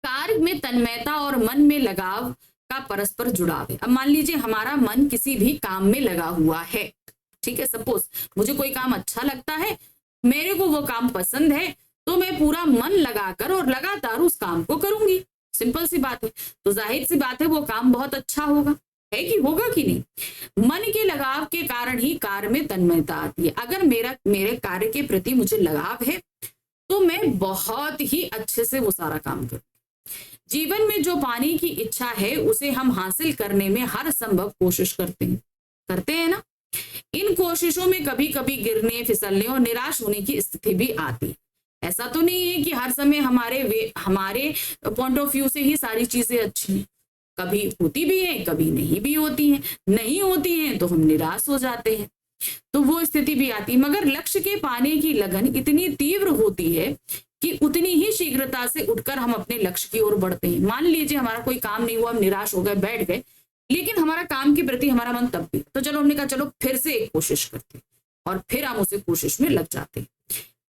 कार्य में तन्मयता और मन में लगाव का परस्पर जुड़ाव है। अब मान लीजिए हमारा मन किसी भी काम में लगा हुआ है, ठीक है, सपोज मुझे कोई काम अच्छा लगता है, मेरे को वो काम पसंद है, तो मैं पूरा मन लगाकर और लगातार उस काम को करूंगी, सिंपल सी बात है। तो जाहिर सी बात है वो काम बहुत अच्छा होगा, है कि होगा कि नहीं। मन के लगाव के कारण ही कार्य में तन्मयता आती है। अगर मेरे कार्य के प्रति मुझे लगाव है तो मैं बहुत ही अच्छे से वो सारा काम करूँ। जीवन में जो पाने की इच्छा है उसे हम हासिल करने में हर संभव कोशिश करते हैं ना। इन कोशिशों में कभी कभी गिरने, फिसलने और निराश होने की स्थिति भी आती है। ऐसा तो नहीं है कि हर समय हमारे पॉइंट ऑफ व्यू से ही सारी चीजें अच्छी हैं, कभी होती भी है, कभी नहीं भी होती हैं। नहीं होती हैं तो हम निराश हो जाते हैं, तो वो स्थिति भी आती है। मगर लक्ष्य के पाने की लगन इतनी तीव्र होती है कि उतनी ही शीघ्रता से उठकर हम अपने लक्ष्य की ओर बढ़ते हैं। मान लीजिए हमारा कोई काम नहीं हुआ, हम निराश हो गए, बैठ गए, लेकिन हमारा काम के प्रति हमारा मन तब भी, तो चलो हमने कहा चलो फिर से एक कोशिश करते हैं, और फिर हम उसे कोशिश में लग जाते हैं।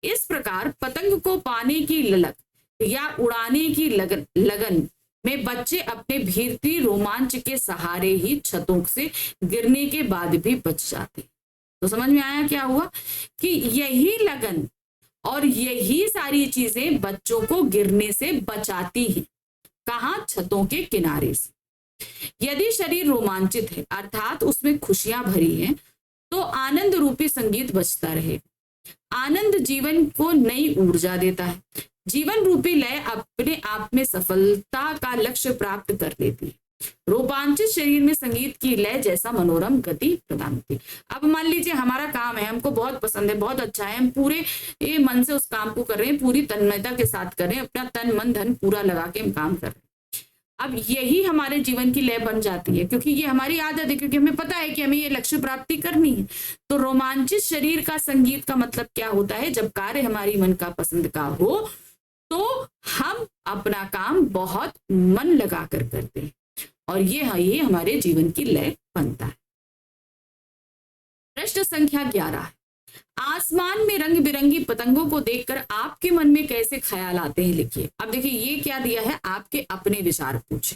इस प्रकार पतंग को पाने की ललक या उड़ाने की लगन में बच्चे अपने भीतरी रोमांच के सहारे ही छतों से गिरने के बाद भी बच जाते। तो समझ में आया क्या हुआ, कि यही लगन और यही सारी चीजें बच्चों को गिरने से बचाती हैं। कहाँ, छतों के किनारे से। यदि शरीर रोमांचित है अर्थात उसमें खुशियां भरी हैं, तो आनंद रूपी संगीत बजता रहे। आनंद जीवन को नई ऊर्जा देता है। जीवन रूपी लय अपने आप में सफलता का लक्ष्य प्राप्त कर लेती है। रोमांचित शरीर में संगीत की लय जैसा मनोरम गति प्रदान होती है। अब मान लीजिए हमारा काम है, हमको बहुत पसंद है, बहुत अच्छा है, हम पूरे ये मन से उस काम को कर रहे हैं, पूरी तन्मयता के साथ कर रहे हैं, अपना तन मन धन पूरा लगा के हम काम कर रहे हैं। अब यही हमारे जीवन की लय बन जाती है, क्योंकि ये हमारी आदत है, क्योंकि हमें पता है कि हमें ये लक्ष्य प्राप्ति करनी है। तो रोमांचित शरीर का संगीत का मतलब क्या होता है, जब कार्य हमारी मन का पसंद का हो तो हम अपना काम बहुत मन लगा कर करते हैं, और ये हमारे जीवन की लय बनता है। प्रश्न संख्या 11 है, आसमान में रंग बिरंगी पतंगों को देखकर आपके मन में कैसे ख्याल आते हैं, लिखिए। अब देखिए ये क्या दिया है, आपके अपने विचार पूछे।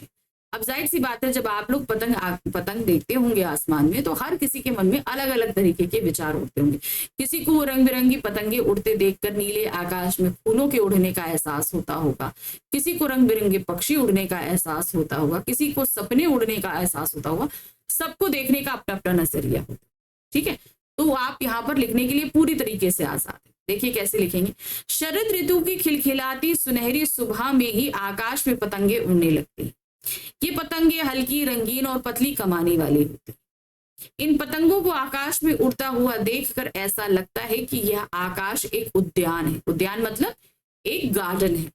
अब जाहिर सी बात है, जब आप लोग पतंग देखते होंगे आसमान में, तो हर किसी के मन में अलग अलग तरीके के विचार होते होंगे। किसी को रंग बिरंगी पतंगे उड़ते देखकर नीले आकाश में फूलों के उड़ने का एहसास होता होगा, किसी को रंग बिरंगे पक्षी उड़ने का एहसास होता होगा, किसी को सपने उड़ने का एहसास होता होगा। सबको देखने का अपना अपना नजरिया होता है, ठीक है। तो आप यहाँ पर लिखने के लिए पूरी तरीके से आजाद है। देखिए कैसे लिखेंगे। शरद ऋतु की खिलखिलाती सुनहरी सुबह में ही आकाश में पतंगे उड़ने लगती हैं। ये पतंगे हल्की, रंगीन और पतली कमाने वाली होती हैं। इन पतंगों को आकाश में उड़ता हुआ देखकर ऐसा लगता है कि यह आकाश एक उद्यान है। उद्यान मतलब एक गार्डन है,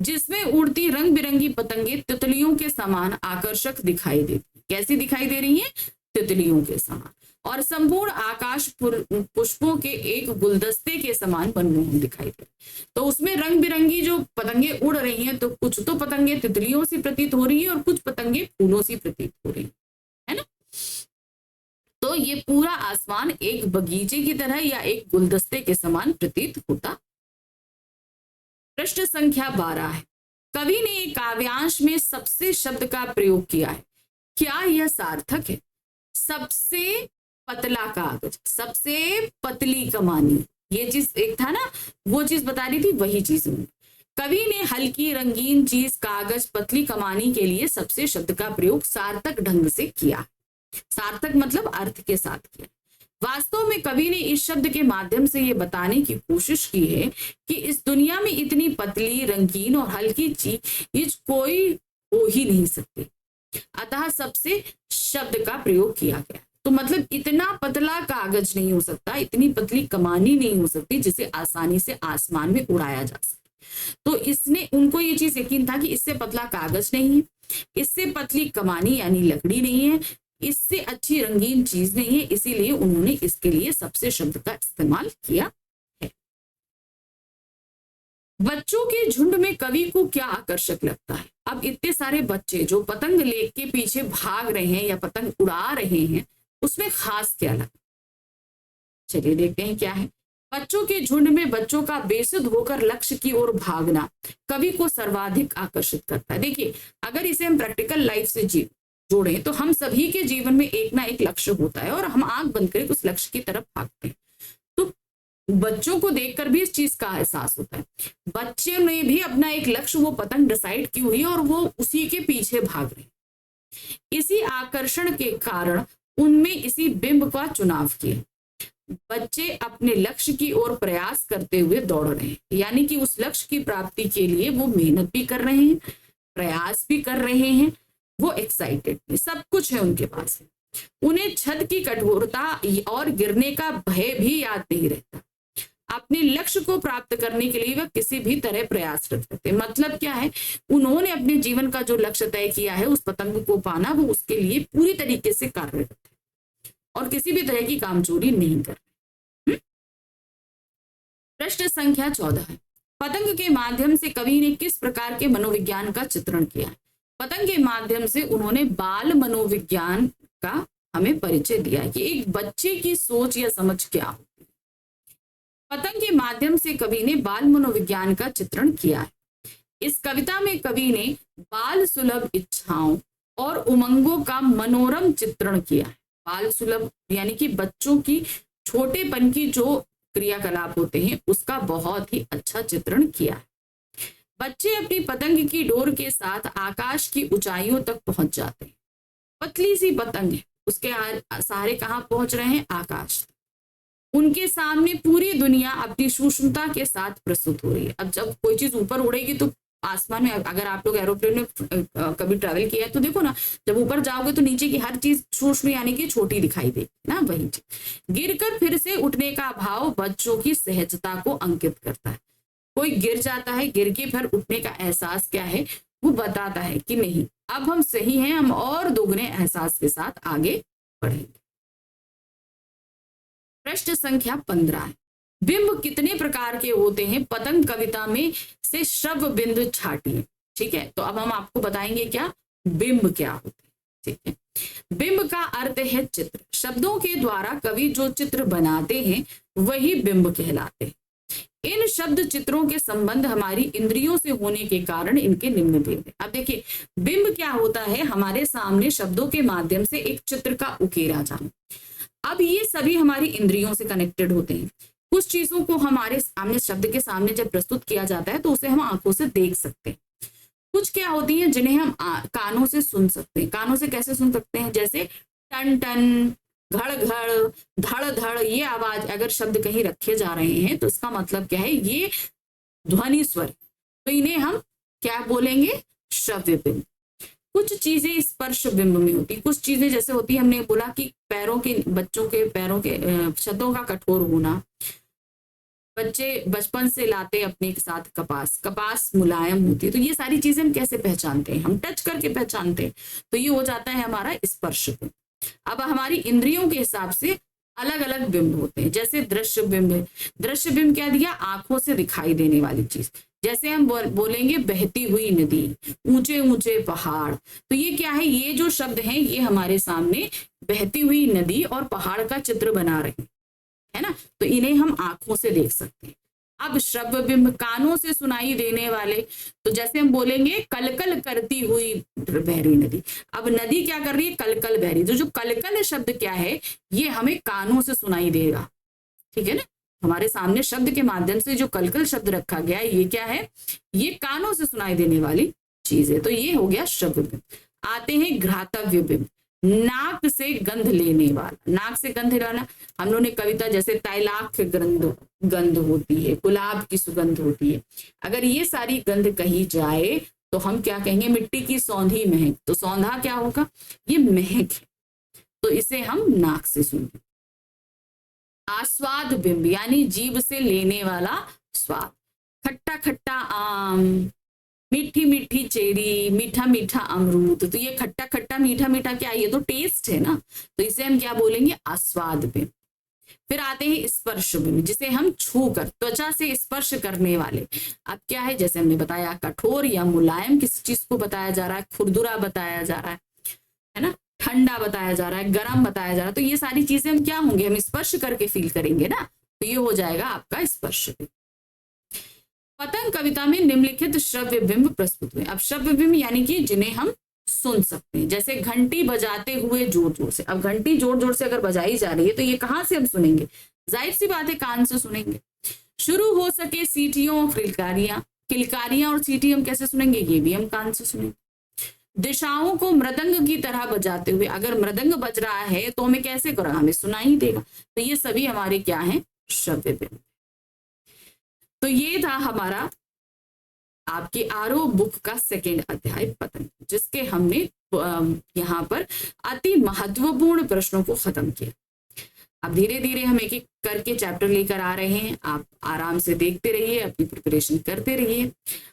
जिसमें उड़ती रंग बिरंगी पतंगे तितलियों के समान आकर्षक दिखाई देती। कैसी दिखाई दे रही हैं? तितलियों के समान। और संपूर्ण आकाश पुष्पों के एक गुलदस्ते के समान मनमोहन दिखाई दे। तो उसमें रंग बिरंगी जो पतंगे उड़ रही हैं, तो कुछ तो पतंगे तितलियों से प्रतीत हो रही है और कुछ पतंगे फूलों से प्रतीत हो रही है ना। तो ये पूरा आसमान एक बगीचे की तरह या एक गुलदस्ते के समान प्रतीत होता। प्रश्न संख्या 12 है। कवि ने एक काव्यांश में सबसे शब्द का प्रयोग किया है, क्या यह सार्थक है? सबसे पतला कागज, सबसे पतली कमानी, ये चीज एक था ना, वो चीज बता रही थी, वही चीज। कवि ने हल्की रंगीन चीज कागज पतली कमानी के लिए सबसे शब्द का प्रयोग सार्थक ढंग से किया। सार्थक मतलब अर्थ के साथ किया। वास्तव में कवि ने इस शब्द के माध्यम से ये बताने की कोशिश की है कि इस दुनिया में इतनी पतली, रंगीन और हल्की चीज कोई हो ही नहीं सकती, अतः सबसे शब्द का प्रयोग किया गया। तो मतलब इतना पतला कागज नहीं हो सकता, इतनी पतली कमानी नहीं हो सकती जिसे आसानी से आसमान में उड़ाया जा सके। तो इसने, उनको ये चीज यकीन था कि इससे पतला कागज नहीं है, इससे पतली कमानी यानी लकड़ी नहीं है, इससे अच्छी रंगीन चीज नहीं है, इसीलिए उन्होंने इसके लिए सबसे शब्द का इस्तेमाल किया है। बच्चों के झुंड में कवि को क्या आकर्षक लगता है? अब इतने सारे बच्चे जो पतंग लेके पीछे भाग रहे हैं या पतंग उड़ा रहे हैं, उसमें खास क्या लगता? चलिए देखते हैं क्या है। बच्चों के झुंड में बच्चों का बेसुध होकर लक्ष्य की ओर भागना कवि को सर्वाधिक आकर्षित करता है। देखिए, अगर इसे हम प्रैक्टिकल लाइफ से जोड़ें तो हम सभी के जीवन में एक ना एक लक्ष्य होता है और हम आंख बंद करके उस लक्ष्य की तरफ भागते हैं। तो बच्चों को देखकर भी इस चीज का एहसास होता है। बच्चे ने भी अपना एक लक्ष्य, वो पतंग डिसाइड की हुई है और वो उसी के पीछे भाग रहे हैं। इसी आकर्षण के कारण उनमें इसी बिंब का चुनाव किया। बच्चे अपने लक्ष्य की ओर प्रयास करते हुए दौड़ रहे हैं, यानी कि उस लक्ष्य की प्राप्ति के लिए वो मेहनत भी कर रहे हैं, प्रयास भी कर रहे हैं, वो एक्साइटेड, सब कुछ है उनके पास। उन्हें छत की कठोरता और गिरने का भय भी याद नहीं रहता। अपने लक्ष्य को प्राप्त करने के लिए वह किसी भी तरह प्रयासरत रहते। मतलब क्या है? उन्होंने अपने जीवन का जो लक्ष्य तय किया है, उस पतंग को पाना, वो उसके लिए पूरी तरीके से कार्यरत है और किसी भी तरह की कामचोरी नहीं कर रहे। प्रश्न संख्या 14 है। पतंग के माध्यम से कवि ने किस प्रकार के मनोविज्ञान का चित्रण किया है? पतंग के माध्यम से उन्होंने बाल मनोविज्ञान का हमें परिचय दिया है कि एक बच्चे की सोच या समझ क्या होती है। पतंग के माध्यम से कवि ने बाल मनोविज्ञान का चित्रण किया है। इस कविता में कवि ने बाल सुलभ इच्छाओं और उमंगों का मनोरम चित्रण किया है। बाल सुलभ यानी कि बच्चों की छोटेपन की जो क्रियाकलाप होते हैं, उसका बहुत ही अच्छा चित्रण किया है। बच्चे अपनी पतंग की डोर के साथ आकाश की ऊंचाइयों तक पहुंच जाते हैं। पतली सी पतंग है, उसके सहारे कहाँ पहुंच रहे हैं? आकाश। उनके सामने पूरी दुनिया अपनी सूक्ष्मता के साथ प्रस्तुत हो रही है। अब जब कोई चीज ऊपर उड़ेगी तो आसमान में, अगर आप लोग एरोप्लेन में कभी ट्रैवल किया है तो देखो ना, जब ऊपर जाओगे तो नीचे की हर चीज सूक्ष्म यानी कि छोटी दिखाई देगी ना, वही चीज। गिरकर फिर से उठने का भाव बच्चों की सहजता को अंकित करता है। कोई गिर जाता है, गिर के फिर उठने का एहसास क्या है, वो बताता है कि नहीं, अब हम सही हैं, हम और दोगुने एहसास के साथ आगे बढ़ेंगे। प्रश्न संख्या 15 है। बिंब कितने प्रकार के होते हैं? पतंग कविता में से श्रव्य बिंदु छाटिए। ठीक है, तो अब हम आपको बताएंगे क्या बिंब क्या होते हैं। ठीक है, बिंब का अर्थ है चित्र। शब्दों के द्वारा कवि जो चित्र बनाते हैं वही बिंब कहलाते हैं। इन शब्द चित्रों के संबंध हमारी इंद्रियों से होने के कारण इनके निम्न भेद है। अब देखिए, बिंब क्या होता है? हमारे सामने शब्दों के माध्यम से एक चित्र का उकेरा जाना। अब ये सभी हमारी इंद्रियों से कनेक्टेड होते हैं। कुछ चीजों को हमारे सामने, शब्द के सामने जब प्रस्तुत किया जाता है तो उसे हम आंखों से देख सकते हैं। कुछ क्या होती हैं जिन्हें हम कानों से सुन सकते हैं। कानों से कैसे सुन सकते हैं? जैसे टन टन, घड़ घड़, धड़ धड़, ये आवाज अगर शब्द कहीं रखे जा रहे हैं तो इसका मतलब क्या है? ये ध्वनि स्वर, तो इन्हें हम क्या बोलेंगे? श्रव्य बिंब। कुछ चीजें स्पर्श बिंब में होती, कुछ चीजें जैसे होती है, हमने बोला कि पैरों के, बच्चों के पैरों के शब्दों का कठोर होना। बच्चे बचपन से लाते अपने साथ कपास, कपास मुलायम होती है, तो ये सारी चीजें हम कैसे पहचानते हैं? हम टच करके पहचानते हैं, तो ये हो जाता है हमारा स्पर्श बिंब। अब हमारी इंद्रियों के हिसाब से अलग अलग बिंब होते हैं। जैसे दृश्य बिंब है। दृश्य बिंब क्या दिया? आंखों से दिखाई देने वाली चीज। जैसे हम बोलेंगे बहती हुई नदी, ऊंचे ऊंचे पहाड़, तो ये क्या है? ये जो शब्द हैं ये हमारे सामने बहती हुई नदी और पहाड़ का चित्र बना रहे हैं, है ना? तो इन्हें हम आंखों से देख सकते हैं। अब श्रव्य बिंब, कानों से सुनाई देने वाले, तो जैसे हम बोलेंगे कलकल करती हुई बहरी नदी। अब नदी क्या कर रही है? कलकल बह रही। तो जो कलकल शब्द क्या है? ये हमें कानों से सुनाई देगा, ठीक है ना? हमारे सामने शब्द के माध्यम से जो कलकल शब्द रखा गया है, ये क्या है? ये कानों से सुनाई देने वाली चीज है। तो ये हो गया श्रव्य बिंब। आते हैं घ्रातव्य बिंब, नाक से गंध लेने वाला। नाक से गंध लेना, हम लोगों ने कविता जैसे तैलाक्य गंध होती है, गुलाब की सुगंध होती है, अगर ये सारी गंध कही जाए तो हम क्या कहेंगे? मिट्टी की सौंधी महक। तो सौंधा क्या होगा? ये महक है, तो इसे हम नाक से सुनेंगे। आस्वाद बिंब, यानी जीभ से लेने वाला स्वाद। खट्टा खट्टा आम, मीठी मीठी चेरी, मीठा मीठा अमरूद, तो ये खट्टा खट्टा मीठा मीठा क्या? ये तो टेस्ट है ना, तो इसे हम क्या बोलेंगे? आस्वाद बिंब। फिर आते हैं स्पर्श बिंब, जिसे हम छू कर, त्वचा से स्पर्श करने वाले। अब क्या है? जैसे हमने बताया कठोर या मुलायम किस चीज को बताया जा रहा है? खुरदुरा बताया जा रहा है ना? ठंडा बताया जा रहा है, गर्म बताया जा रहा है, तो ये सारी चीजें हम क्या होंगे? हम स्पर्श करके फील करेंगे ना, तो ये हो जाएगा आपका स्पर्श बिंब। पतंग कविता में निम्नलिखित श्रव्य बिंब प्रस्तुत हुए। अब श्रव्य बिंब यानी कि जिन्हें हम सुन सकते हैं। जैसे घंटी बजाते हुए जोर जोर से। अब घंटी जोर जोर से अगर बजाई जा रही है तो ये कहाँ से हम सुनेंगे? जाहिर सी बात है, कान से सुनेंगे। शुरू हो सके सीटियों, किलकारियां, किलकारियां और सीटी हम कैसे सुनेंगे? ये भी हम कान से सुनेंगे। दिशाओं को मृदंग की तरह बजाते हुए, अगर मृदंग बज रहा है तो हमें कैसे करेगा? हमें सुनाई देगा। तो ये सभी हमारे क्या है? श्रव्य बिंब। तो ये था हमारा आपके आरो बुक का सेकेंड अध्याय पतंग, जिसके हमने यहाँ पर अति महत्वपूर्ण प्रश्नों को खत्म किया। अब धीरे धीरे हम एक एक करके चैप्टर लेकर आ रहे हैं, आप आराम से देखते रहिए, अपनी प्रिपरेशन करते रहिए।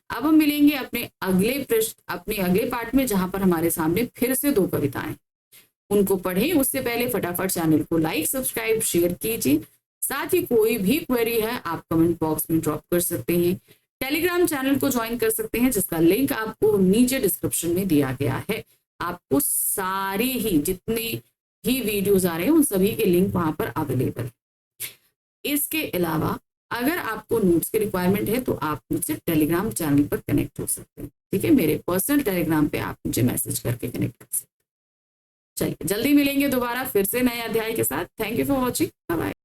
अब हम मिलेंगे अपने अगले पार्ट में, जहां पर हमारे सामने फिर से 2 कविताएं, उनको पढ़ें। उससे पहले फटाफट चैनल को लाइक, सब्सक्राइब, शेयर कीजिए। साथ ही कोई भी क्वेरी है आप कमेंट बॉक्स में ड्रॉप कर सकते हैं। टेलीग्राम चैनल को ज्वाइन कर सकते हैं, जिसका लिंक आपको नीचे डिस्क्रिप्शन में दिया गया है। आपको सारी ही जितने ही वीडियोस आ रहे हैं उन सभी के लिंक वहां पर अवेलेबल है। इसके अलावा अगर आपको नोट्स की रिक्वायरमेंट है तो आप मुझसे टेलीग्राम चैनल पर कनेक्ट हो सकते हैं, ठीक है? मेरे पर्सनल टेलीग्राम पे आप मुझे मैसेज करके कनेक्ट कर सकते हैं। चलिए, जल्दी मिलेंगे दोबारा फिर से नए अध्याय के साथ। Thank you for watching, bye bye.